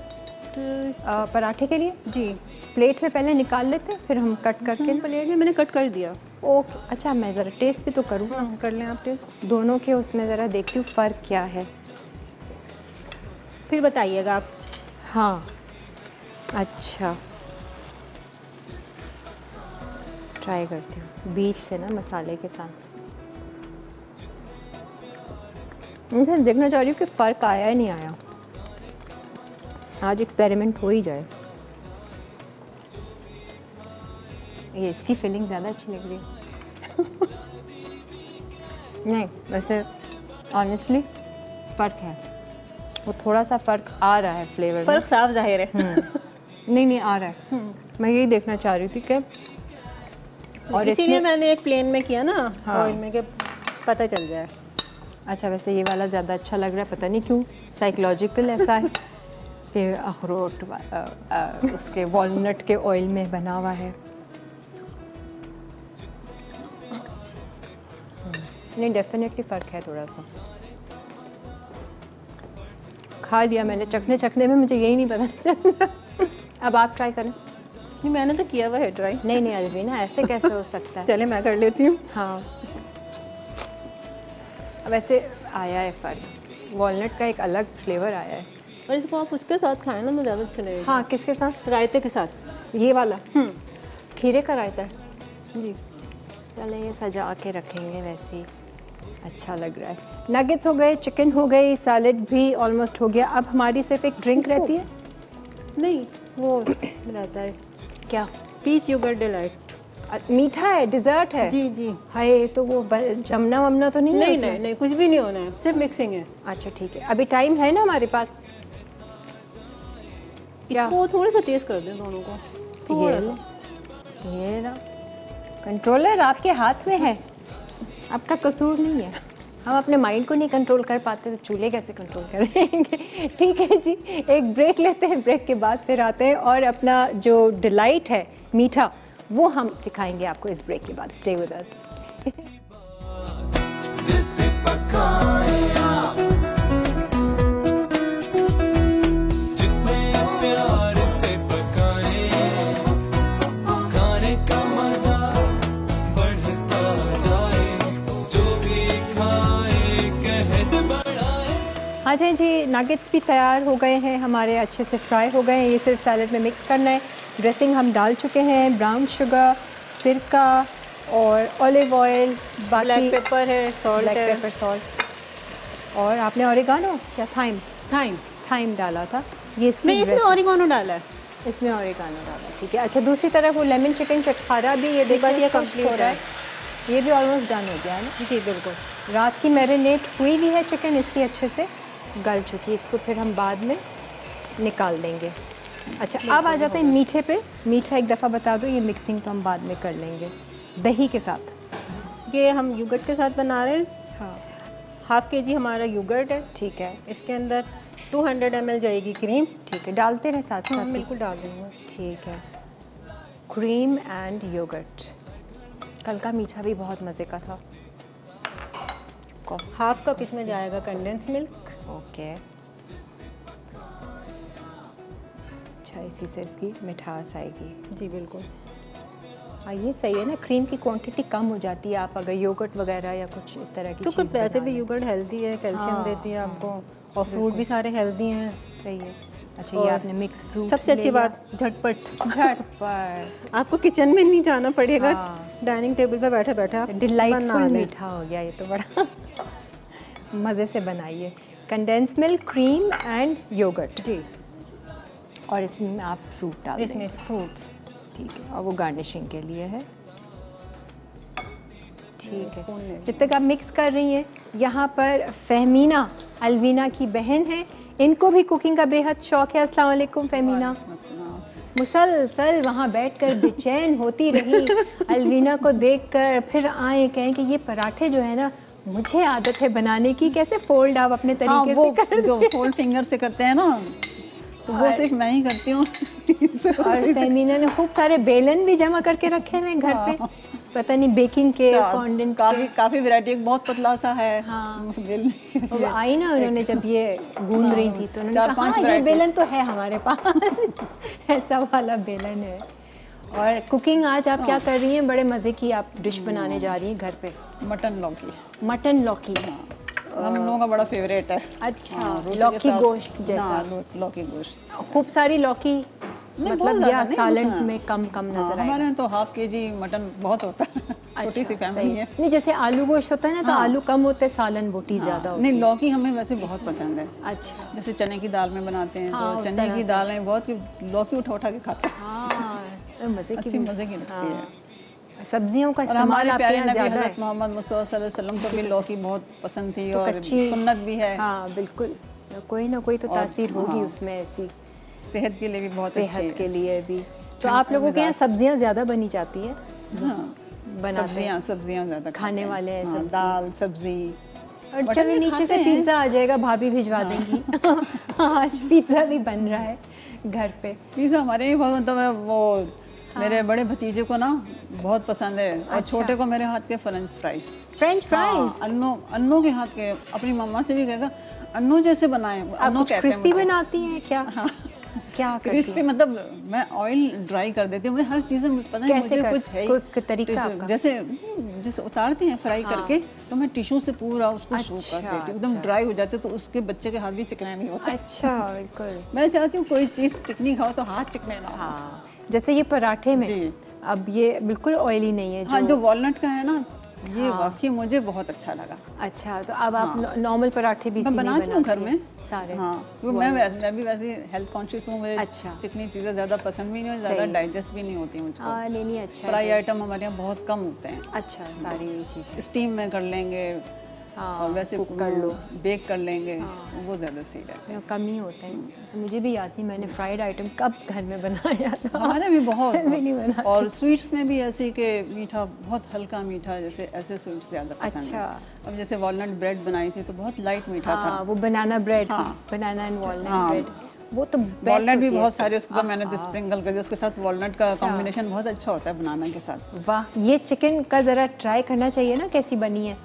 पराठे के लिए जी प्लेट में पहले निकाल लेते हैं, फिर हम कट करके। प्लेट में मैंने कट कर दिया। ओके, अच्छा मैं ज़रा टेस्ट भी तो करूँ। हाँ, कर लें आप टेस्ट दोनों के, उसमें ज़रा देखती हूँ फ़र्क क्या है, फिर बताइएगा आप। हाँ अच्छा, ट्राई करती हूँ बीच से ना मसाले के साथ। मैं देखना चाह रही हूँ कि फ़र्क आया है नहीं आया। आज एक्सपेरिमेंट हो ही जाए। ये इसकी फीलिंग ज़्यादा अच्छी लग रही है। नहीं, वैसे ऑनेस्टली फ़र्क है, वो थोड़ा सा फ़र्क आ रहा है फ्लेवर में। फ़र्क साफ जाहिर है। नहीं आ रहा है। मैं यही देखना चाह रही थी कि और इसीलिए मैंने एक प्लेन में किया ना ऑयल में, कि पता चल जाए। अच्छा, वैसे ये वाला ज़्यादा अच्छा लग रहा है, पता नहीं क्यों, साइकोलॉजिकल ऐसा है कि अखरोट उसके वॉलनट के ऑयल में बना हुआ है। नहीं, डेफिनेटली फ़र्क है थोड़ा सा। खा लिया मैंने, चखने में मुझे यही नहीं पता चला। अब आप ट्राई करें। नहीं, मैंने तो किया हुआ है ट्राई। नहीं अलवीना, ऐसे कैसे हो सकता है? चले मैं कर लेती हूँ। हाँ, वैसे आया है फ़र्क, वॉलनट का एक अलग फ्लेवर आया है। और इसको आप उसके साथ खाएं ना तो ज़्यादा अच्छा लगेगा। हाँ, किसके साथ? रायते के साथ। ये वाला खीरे का रायता है जी। चले ये सजा के रखेंगे, वैसे ही अच्छा लग रहा है। नगेट्स हो गए, चिकन हो गई, सैलेड भी ऑलमोस्ट हो गया। अब हमारी सिर्फ एक ड्रिंक रहती है। नहीं, वो रहता है क्या? Peach yogurt delight. मीठा है, डिज़र्ट है। जी जी। हाय, तो वो जमना वमना तो नहीं है नहीं उसमें? नहीं नहीं, कुछ भी नहीं होना है, सिर्फ मिक्सिंग है। अच्छा ठीक है, अभी टाइम है ना हमारे पास? क्या? इसको थोड़ा सा तेज कर दें दोनों को, थोड़ा सा। ये रहा, कंट्रोलर आपके हाथ में है, आपका कसूर नहीं है। हम अपने माइंड को नहीं कंट्रोल कर पाते तो चूल्हे कैसे कंट्रोल करेंगे? ठीक है जी, एक ब्रेक लेते हैं, ब्रेक के बाद फिर आते हैं और अपना जो डिलाइट है मीठा वो हम सिखाएंगे आपको इस ब्रेक के बाद। स्टे विद अस। दिल से पकाए आप, जितने प्यार से पकाए, खाने का मजा बढ़ता जाए, जो भी खाए कहत बढ़ाए। हाँ जी, नगेट्स भी तैयार हो गए हैं हमारे, अच्छे से फ्राई हो गए हैं। ये सिर्फ सैलेड में मिक्स करना है। ड्रेसिंग हम डाल चुके हैं, ब्राउन शुगर, सिरका और ऑलिव ऑयल, बाकी ब्लैक पेपर है, सॉल्ट ब्लैक है, पेपर, सॉल्ट, और आपने ऑरिगानो या थाइम डाला था। ये इसकी नहीं, इसमें ऑरिगानो डाला है। इसमें ऑरिगानो डाला, ठीक है। अच्छा, दूसरी तरफ वो लेमन चिकन चटखारा भी ये देखिए ये कंप्लीट हो रहा है। ये भी ऑलमोस्ट डन हो गया है ना? जी बिल्कुल। रात की मैरिनेट हुई भी है चिकन, इसकी अच्छे से गल चुकी है। इसको फिर हम बाद में निकाल देंगे। अच्छा, अब आ जाते हैं मीठे पे। मीठा एक दफ़ा बता दो, ये मिक्सिंग तो हम बाद में कर लेंगे दही के साथ। ये हम योगर्ट के साथ बना रहे हैं। हाँ, हाफ के जी हमारा योगर्ट है। ठीक है, इसके अंदर 200 ml जाएगी क्रीम। ठीक है, डालते रहे साथ साथ। बिल्कुल डाल दूँगा। ठीक है, क्रीम एंड योगर्ट। कल का मीठा भी बहुत मज़े का था। हाफ कप इसमें जाएगा कंडेंस मिल्क। ओके, अच्छा, इसी से इसकी मिठास आएगी। जी बिल्कुल। हाँ, ये सही है ना, क्रीम की क्वांटिटी कम हो जाती है आप अगर योगर्ट वगैरह या कुछ इस तरह की तो चीज़ कुछ वैसे बना भी लें। योगर्ट हेल्दी है, कैल्शियम हाँ, देती है आपको, और फ्रूट भी सारे हेल्दी हैं। सही है। अच्छा, ये आपने मिक्स फ्रूट, सबसे अच्छी बात, झटपट आपको किचन में नहीं जाना पड़ेगा। हाँ। डाइनिंग टेबल पे बैठे बैठे आप डिलाइटफुल बना लें। मीठा हो गया ये तो, बड़ा मज़े से बनाइए। Condense milk, cream and yogurt, जी। और इसमें आप फ्रूट डाल देंगे। इसमें फ्रूट्स, ठीक है, और वो गार्निशिंग के लिए है। ठीक स्पून है, ले जब तक आप मिक्स कर रही हैं, यहाँ पर फहमीना अलवीना की बहन है, इनको भी कुकिंग का बेहद शौक है। अस्सलाम वालेकुम फहमीना। मुसलसल वहाँ बैठकर बेचैन होती रही अलवीना को देखकर, फिर आए कहें कि ये पराठे जो है ना, मुझे आदत है बनाने की, कैसे फोल्ड आप अपने तरीके वो से कर जो फोल्ड फिंगर से करते हैं ना, तो वो सिर्फ मैं ही करती हूँ। और फहमीना ने खूब सारे बेलन भी जमा करके रखे हैं घर पे, पता नहीं बेकिंग के, फॉन्डेंट के, काफी वैरायटी, बहुत पतला सा है। हाँ। बेलन। वो आई ना, उन्होंने जब ये गूंद रही थी तो उन्होंने कहा, 4-5 हाँ, ये varieties। बेलन तो है हमारे पास ऐसा वाला बेलन है। और कुकिंग आज आप क्या कर रही हैं? बड़े मज़े की आप डिश बनाने जा रही हैं घर पे, मटन लौकी, मटन लौकी। हम लोगों का बड़ा फेवरेट है। अच्छा, रोटी के लौकी साथ- गोश्त जैसा। हाँ, लौकी गोश्त। खूब सारी लौकी, बहुत मतलब ज़्यादा या नहीं, सालन बस, में कम कम हाँ, नजर हमारे आएगा। यहाँ तो हाफ केजी मटन बहुत होता है। छोटी सी फैमिली सही। है। नहीं, जैसे आलू गोश्त होता है ना, तो हाँ। आलू कम होते, सालन बोटी ज़्यादा होती नहीं, है। लौकी हमें वैसे बहुत पसंद है। अच्छा, जैसे चने की दाल में बनाते हैं, हाँ, तो उस चने तरह की से। दाल में बहुत लौकी उठा उठा के खाते हैं। हाँ, मज़े की अच्छी मज़े की लगती है। सब्जियों का और इस्तेमाल हमारे आपके प्यारे यहाँ नबी ज़्यादा है? हज़रत मोहम्मद मुस्तफ़ा सल्लल्लाहु अलैहि वसल्लम को भी लौकी बहुत पसंद थी तो और कच्ची सुन्नत भी है, हाँ बिल्कुल, कोई ना कोई तो और तासीर होगी हाँ, उसमें ऐसी, सेहत के लिए भी बहुत अच्छी सेहत है। के लिए भी। तो आप लोगों के यहाँ सब्जियाँ ज़्यादा बनी जाती हैं? हाँ, बनाते हैं? सब्जियाँ ज़्यादा खाने वाले हैं हाँ, सब्जी। दाल सब्जी। और मटन चलो भी नीचे से खाते हैं। पिज्ज़ा आ जाएगा, भाभी भिजवा देंगी। आज पिज्ज़ा भी बन रहा है घर पे। पिज़्ज़ा हमारे यहाँ बहुत मतलब है, वो मेरे बड़े भतीजे को ना बहुत पसंद है, और छोटे को मेरे हाथ के फ्रेंच फ्राइज। फ्रेंच फ्राइज अन्नों के हाथ के, अपनी मम्मा से भी कहेगा अन्नू जैसे बनाए, आप अन्नू कुछ कहते हैं क्रिस्पी मुझसे। बनाती हैं क्या? क्या करती क्रिस्पी हैं? मतलब मैं ऑयल ड्राई कर देती हूँ, मुझे हर चीज़ में पता है, कैसे मुझे कर- कुछ है ही। कोई तरीका आपका? जैसे जैसे उतारते हैं फ्राई करके, तो मैं टिश्यू से पूरा उसको सूख कर अच्छा, देती हूँ, एकदम ड्राई हो जाते, तो उसके बच्चे के हाथ भी चिकने नहीं होते। अच्छा बिल्कुल। मैं चाहती हूँ कोई चीज़ चिकनी खाओ तो हाथ चिकने ना हो। हाँ, जैसे ये पराठे में जी। अब ये बिल्कुल ऑयली नहीं है हाँ, जो वॉलनट का है ना, ये वाकई मुझे बहुत अच्छा लगा। अच्छा, तो अब आप नॉर्मल पराठे भी मैं इसी में बनाती हूँ घर बनाती में हैं? सारे हाँ, क्योंकि मैं भी वैसे हेल्थ कॉन्शियस हूँ, मुझे अच्छा। चिकनी चीज़ें ज़्यादा पसंद भी नहीं और ज़्यादा सही। डाइजेस्ट भी नहीं होती मुझको। हाँ नहीं अच्छा फ्राई है। आइटम हमारे यहाँ बहुत कम होते हैं। अच्छा, सारी ये चीज़ें स्टीम में कर लेंगे, हाँ, और वैसे कुक कर लो। बेक कर लेंगे, वो ज़्यादा सही रहता है। कम ही होते हैं। जैसे मुझे भी याद नहीं मैंने फ्राइड आइटम कब घर में बनाया था। हमारे भी बहुत मैं भी नहीं बनाती। और स्वीट्स में भी ऐसे कि मीठा, बहुत हल्का मीठा, जैसे ऐसे स्वीट्स ज़्यादा पसंद अच्छा। है। अब जैसे वॉलनट ब्रेड बनाई थी तो बहुत लाइट मीठा हाँ, था। वो बनाना ब्रेड, हाँ। बनाना एंड वॉलनट हाँ। ब्रेड, वो तो वॉलनट भी बहुत सारे, उसके ऊपर मैंने तो स्प्रिंकल कर दिया, उसके साथ वॉलनट का अच्छा। कॉम्बिनेशन बहुत अच्छा होता है बनाना के साथ। वाह, ये चिकन का ज़रा ट्राई करना चाहिए ना कैसी बनी है।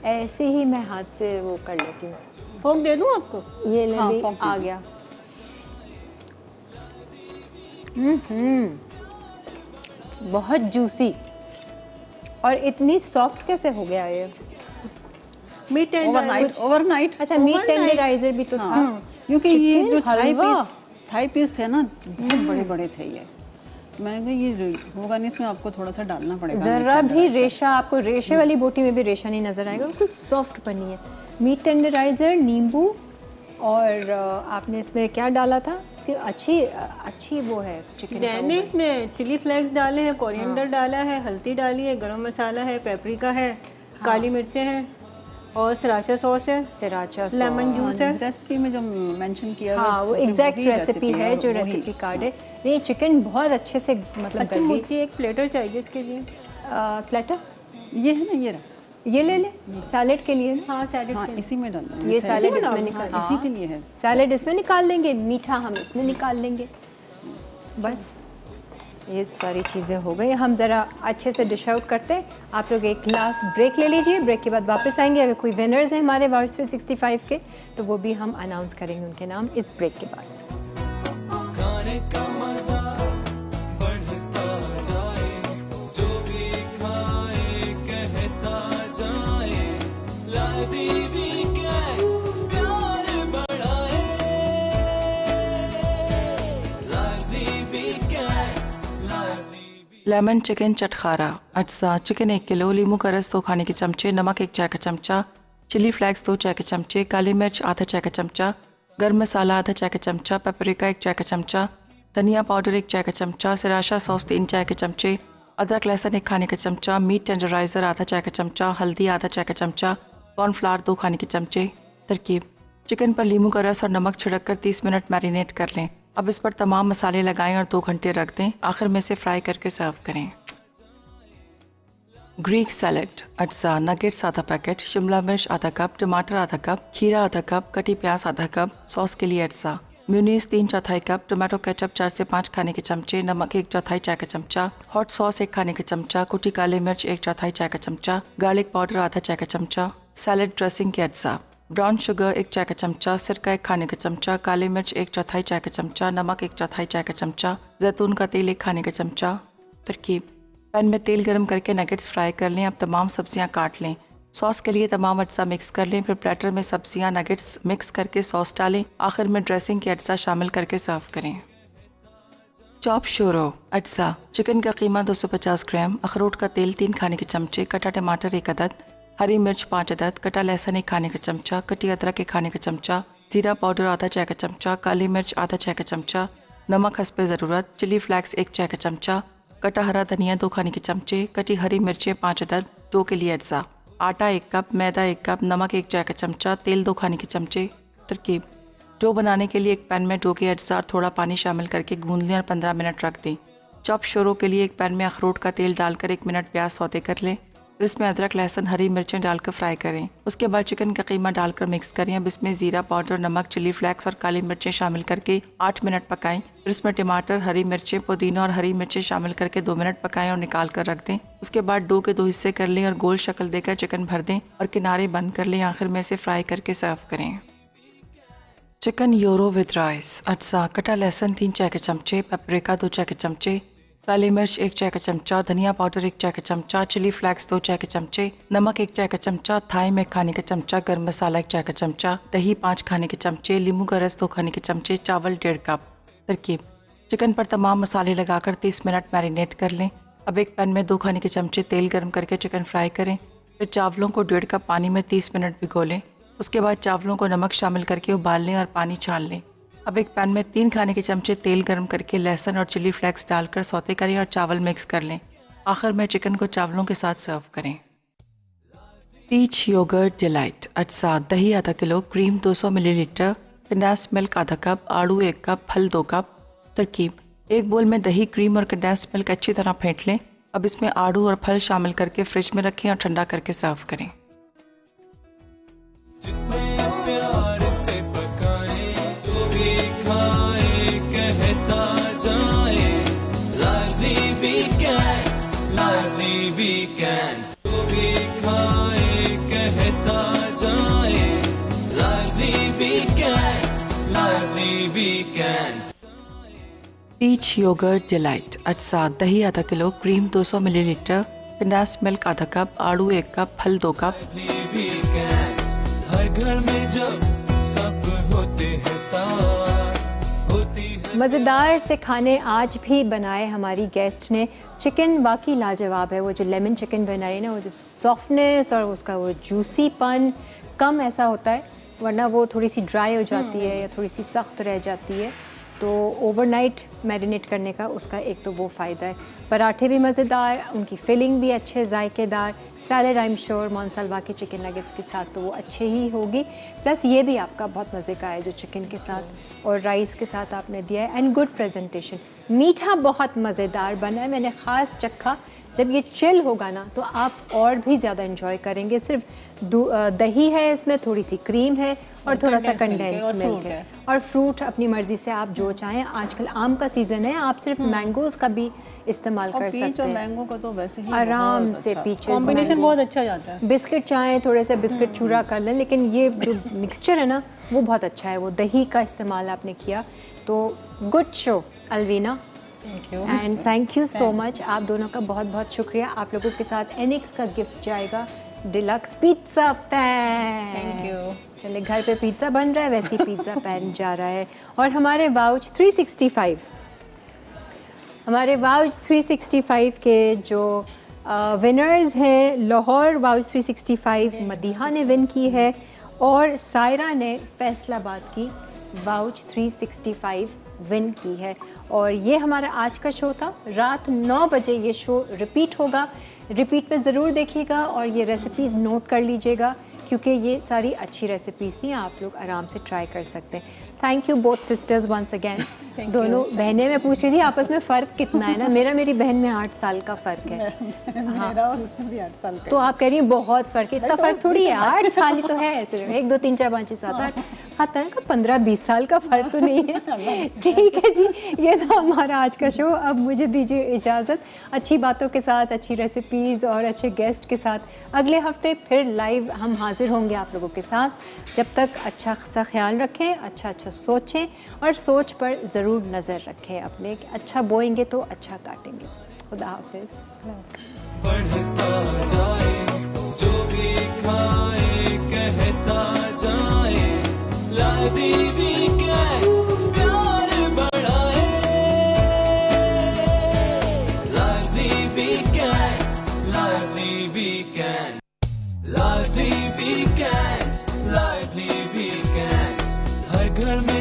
ऐसे ही मैं हाथ से वो कर लेती हूँ। फोक दे दूँ आपको? ये ले हाँ, ली, फोक आ दीजिए। गया। बहुत जूसी और इतनी सॉफ्ट कैसे हो गया ये? मीट एंड ओवरनाइट अच्छा, मीट Overnight। टेंडराइजर भी तो था। क्योंकि ये चिकन जो हलवा। थाई पीस थे ना, बहुत बड़े बड़े थे ये। मैंने कहा ये होगा नहीं, इसमें आपको थोड़ा सा डालना पड़ेगा। ज़रा भी रेशा, आपको रेशे वाली बोटी में भी रेशा नहीं नज़र आएगा, बिल्कुल सॉफ्ट बनी है। मीट टेंडराइज़र, नींबू, और आपने इसमें क्या डाला था कि अच्छी वो है चिकन का मैंने इसमें चिली फ्लेक्स डाले हैं, कोरिएंडर डाला है, हल्दी डाली है, गरम मसाला है, पेपरिका है, काली मिर्चें हैं और सराशा सॉस है, सराचा सॉस, लेमन जूस है। रेसिपी में जो मेंशन किया हाँ वो एग्जैक्ट रेसिपी है जो रेसिपी कार्ड है। नहीं, चिकन बहुत अच्छे से मतलब अच्छा, कर ली। मुझे एक प्लेटर चाहिए इसके लिए। प्लेटर ये है ना, ये रहा। ये ले ले, सैलेड के लिए ना। हाँ, सैलेड हाँ, के लिए। इसी में डालना है। ये सही। सैलेड इसी में इसमें डालना निकाल, इसी के लिए है। सैलेड इसमें निकाल लेंगे, मीठा हम इसमें निकाल लेंगे, बस ये सारी चीज़ें हो गई। हम ज़रा अच्छे से डिश आउट करते हैं। आप लोग एक लास्ट ब्रेक ले लीजिए, ब्रेक के बाद वापस आएंगे। अगर कोई विनर्स हैं हमारे वार्स 365 के, तो वो भी हम अनाउंस करेंगे उनके नाम इस ब्रेक के बाद। खाने का मजा बढ़ता जाए, जो भी खाए कहता जाए, लादी वीकेंड्स प्यार बढ़ाए, लादी वीकेंड्स, लादी लेमन चिकन चटखारा अज्जा चिकन 1 किलो, लीमू का रस 2 खाने के चमचे, नमक 1 चाय का चमचा, चिली फ्लेक्स 2 चाय के चमचे, काली मिर्च आधा चाय का चमचा, गर्म मसाला आधा चाय का चमचा, पेपरिका 1 चाय का चमचा, धनिया पाउडर 1 चाय का चमचा, सराशा सॉस 3 चाय के चमचे, अदरक लहसुन 1 खाने का चमचा, मीट टेंडराइज़र आधा चाय का चमचा, हल्दी आधा चाय का चमचा, कॉर्नफ्लावर 2 खाने के चमचे। तरकीब: चिकन पर लीमू का रस और नमक छिड़क कर 30 मिनट मैरिनेट कर लें। अब इस पर तमाम मसाले लगाएं और 2 घंटे रख दें। आखिर में से फ्राई करके सर्व करें। ग्रीक सैलेड अज्जा नगेट्स आधा पैकेट, शिमला मिर्च आधा कप, टमाटर आधा कप, खीरा आधा कप, कटी प्याज आधा कप। सॉस के लिए अज्जा म्यूनीस 3/4 कप, टमाटो केचप 4 से 5 खाने के चमचे, नमक 1/4 चाय का चमचा, हॉट सॉस 1 खाने के चमचा, कुटी काली मिर्च 1/4 चाय का चमचा, गार्लिक पाउडर आधा चाय का चमचा। सैलेड ड्रेसिंग के अज्जा ब्राउन शुगर 1 चाय का चमचा, सिरका 1 खाने का चमचा, काली मिर्च 1/4 चाय का चमचा, नमक 1/4 चाय का चमचा, जैतून का तेल 1 खाने का चमचा। तरकीब: पैन में तेल गरम करके नगेट्स फ्राई कर लें। अब तमाम सब्जियां काट लें। सॉस के लिए तमाम अज्जा मिक्स कर लें। फिर प्लेटर में सब्जियां नगेट्स मिक्स करके सॉस डालें। आखिर में ड्रेसिंग के अज्जा शामिल करके सर्व करें। चॉप शोरो अज्जा चिकन का कीमा 250 ग्राम, अखरोट का तेल 3 खाने के चमचे, कटा टमाटर 1 अदद, हरी मिर्च 5 अदद, कटा लहसुन 1 खाने का चमचा, कटी अदरक 1 खाने का चमचा, जीरा पाउडर आधा चाय का चमचा, काली मिर्च आधा चाय का चमचा, नमक हस्बे ज़रूरत, चिली फ्लेक्स 1 चाय का चमचा, कटा हरा धनिया 2 खाने के चमचे, कटी हरी मिर्चें 5 अदद। डो के लिए अज्जा: आटा 1 कप, मैदा 1 कप, नमक 1 चाय का चमचा, तेल 2 खाने के चमचे। तरकीब: डो बनाने के लिए एक पैन में डो के अज्जा और थोड़ा पानी शामिल करके गूंद लें और 15 मिनट रख दें। चॉप शोरों के लिए एक पैन में अखरोट का तेल डालकर 1 मिनट प्याज सौते कर लें। फिर इसमें अदरक, लहसुन, हरी मिर्चें डालकर फ्राई करें। उसके बाद चिकन का कीमा डालकर मिक्स करें। अब इसमें जीरा पाउडर, नमक, चिली फ्लेक्स और काली मिर्चें शामिल करके 8 मिनट पकाएं। फिर इसमें टमाटर, हरी मिर्चें, पुदीना और हरी मिर्चें शामिल करके 2 मिनट पकाएं और निकाल कर रख दें। उसके बाद डो के 2 हिस्से कर लें और गोल शक्ल देकर चिकन भर दें और किनारे बंद कर लें। आखिर में इसे फ्राई करके सर्व करें। चिकन यूरो विद राइस: अज्जा: कटा लहसुन 3 चाय के चमचे, पेपरिका 2 चाय के चमचे, काली मिर्च 1 चाय का चमचा, धनिया पाउडर 1 चाय का चमचा, चिली फ्लेक्स 2 चाय के चमचे, नमक 1 चाय का चमचा, थाइम 1 खाने का चमचा, गरम मसाला 1 चाय का चमचा, दही 5 खाने के चमचे, नींबू का रस 2 खाने के चमचे, चावल 1.5 कप। तरकीब: चिकन पर तमाम मसाले लगाकर 30 मिनट मैरिनेट कर लें। अब एक पैन में 2 खाने के चमचे तेल गर्म करके चिकन फ्राई करें। फिर चावलों को 1.5 कप पानी में 30 मिनट भिगो लें। उसके बाद चावलों को नमक शामिल करके उबाल लें और पानी छान लें। अब एक पैन में 3 खाने के चमचे तेल गर्म करके लहसुन और चिली फ्लेक्स डालकर सौते करें और चावल मिक्स कर लें। आखिर में चिकन को चावलों के साथ सर्व करें। पीच योगर्ट डिलाइट: अज्जा: दही आधा किलो, क्रीम 200 मिलीलीटर, कंडेंस्ड मिल्क आधा कप, आड़ू 1 कप, फल 2 कप। तरकीब: एक बोल में दही, क्रीम और कंडेंस्ड मिल्क अच्छी तरह फेंट लें। अब इसमें आड़ू और फल शामिल करके फ्रिज में रखें और ठंडा करके सर्व करें। प्यार से पकाए तो भी खाए, कहता जाए lively weekends, lively weekends, तो भी खाए, कहता जाए lively weekends, lively weekends। Peach yogurt delight: अज्जा: दही आधा किलो, क्रीम 200 मिलीलीटर, कंडेंस्ड मिल्क आधा कप, आड़ू 1 कप, फल 2 कप। हर घर में जब सब होते हैं साथ, होती है मज़ेदार से खाने आज भी बनाए हमारी गेस्ट ने। चिकन वाकई लाजवाब है। वो जो लेमन चिकन बनाई ना, वो जो सॉफ्टनेस और उसका वो जूसीपन कम ऐसा होता है, वरना वो थोड़ी सी ड्राई हो जाती है या थोड़ी सी सख्त रह जाती है। तो ओवरनाइट मैरिनेट करने का उसका एक तो वो फ़ायदा है। पराठे भी मज़ेदार, उनकी फिलिंग भी अच्छे जायकेदार, सैलेड आई एम श्योर मोनसाल्वा के चिकन नगेट्स के साथ तो वो अच्छे ही होगी। प्लस ये भी आपका बहुत मज़े का है जो चिकन के साथ और राइस के साथ आपने दिया है। And good presentation. मीठा बहुत मज़ेदार बना है, मैंने ख़ास चखा। जब ये चिल होगा ना तो आप और भी ज़्यादा इन्जॉय करेंगे। सिर्फ दही है इसमें, थोड़ी सी क्रीम है और थोड़ा सा कंडेंस मिल्क है और फ्रूट अपनी मर्ज़ी से आप जो चाहें। आजकल आम का सीज़न है, आप सिर्फ मैंगोज़ का भी इस्तेमाल कर सकते हैं। मैंगो का तो वैसे ही आराम से पीचेस कॉम्बिनेशन बहुत अच्छा जाता है। बिस्किट चाहें थोड़े से बिस्किट चूरा कर लें, लेकिन ये जो मिक्सचर है ना वो बहुत अच्छा है। वो दही का इस्तेमाल आपने किया तो good show Alvina. Thank you and thank you so much. आप दोनों का बहुत बहुत शुक्रिया। आप लोगों के साथ एनिक्स का गिफ्ट जाएगा, deluxe pizza pan. Thank you. चले, घर पे पिज़्ज़ा बन रहा है, वैसे ही पिज़्ज़ा पैन जा रहा है। और हमारे वाउच 365 के जो विनर्स हैं, लाहौर वाउच 365 मदीहा ने विन की है और सायरा ने फैसलाबाद की वाउच 365 विन की है। और ये हमारा आज का शो था। रात 9 बजे ये शो रिपीट होगा। रिपीट पे ज़रूर देखिएगा और ये रेसिपीज़ नोट कर लीजिएगा क्योंकि ये सारी अच्छी रेसिपीज़ थी, आप लोग आराम से ट्राई कर सकते हैं। Thank you both sisters once again. दोनों बहनें मैं पूछ रही थी आपस में फ़र्क कितना है ना। मेरी बहन में 8 साल का फ़र्क है। मेरा और उसमें भी 8 साल का। तो आप कह रही हैं बहुत फ़र्क है। इतना फ़र्क थोड़ी है, 8 साल ही तो है सिर्फ। 1 2 3 4 5 6 7 8 खाता है का 15-20 साल का फ़र्क तो नहीं है। ठीक है जी, ये था हमारा आज का शो। अब मुझे दीजिए इजाज़त। अच्छी बातों के साथ, अच्छी रेसिपीज़ और अच्छे गेस्ट के साथ अगले हफ्ते फिर लाइव हम हाजिर होंगे आप लोगों के साथ। जब तक अच्छा सा ख्याल रखें, अच्छा सोचें और सोच पर ज़रूर नज़र रखें अपने। अच्छा बोएंगे तो अच्छा काटेंगे। खुदा हाफिज़। बढ़ता जाए, जो भी खाए, कहता जाए lively weekends, प्यार बढ़ाए lively weekends, lively weekends, lively weekends, lively weekends। हर घर में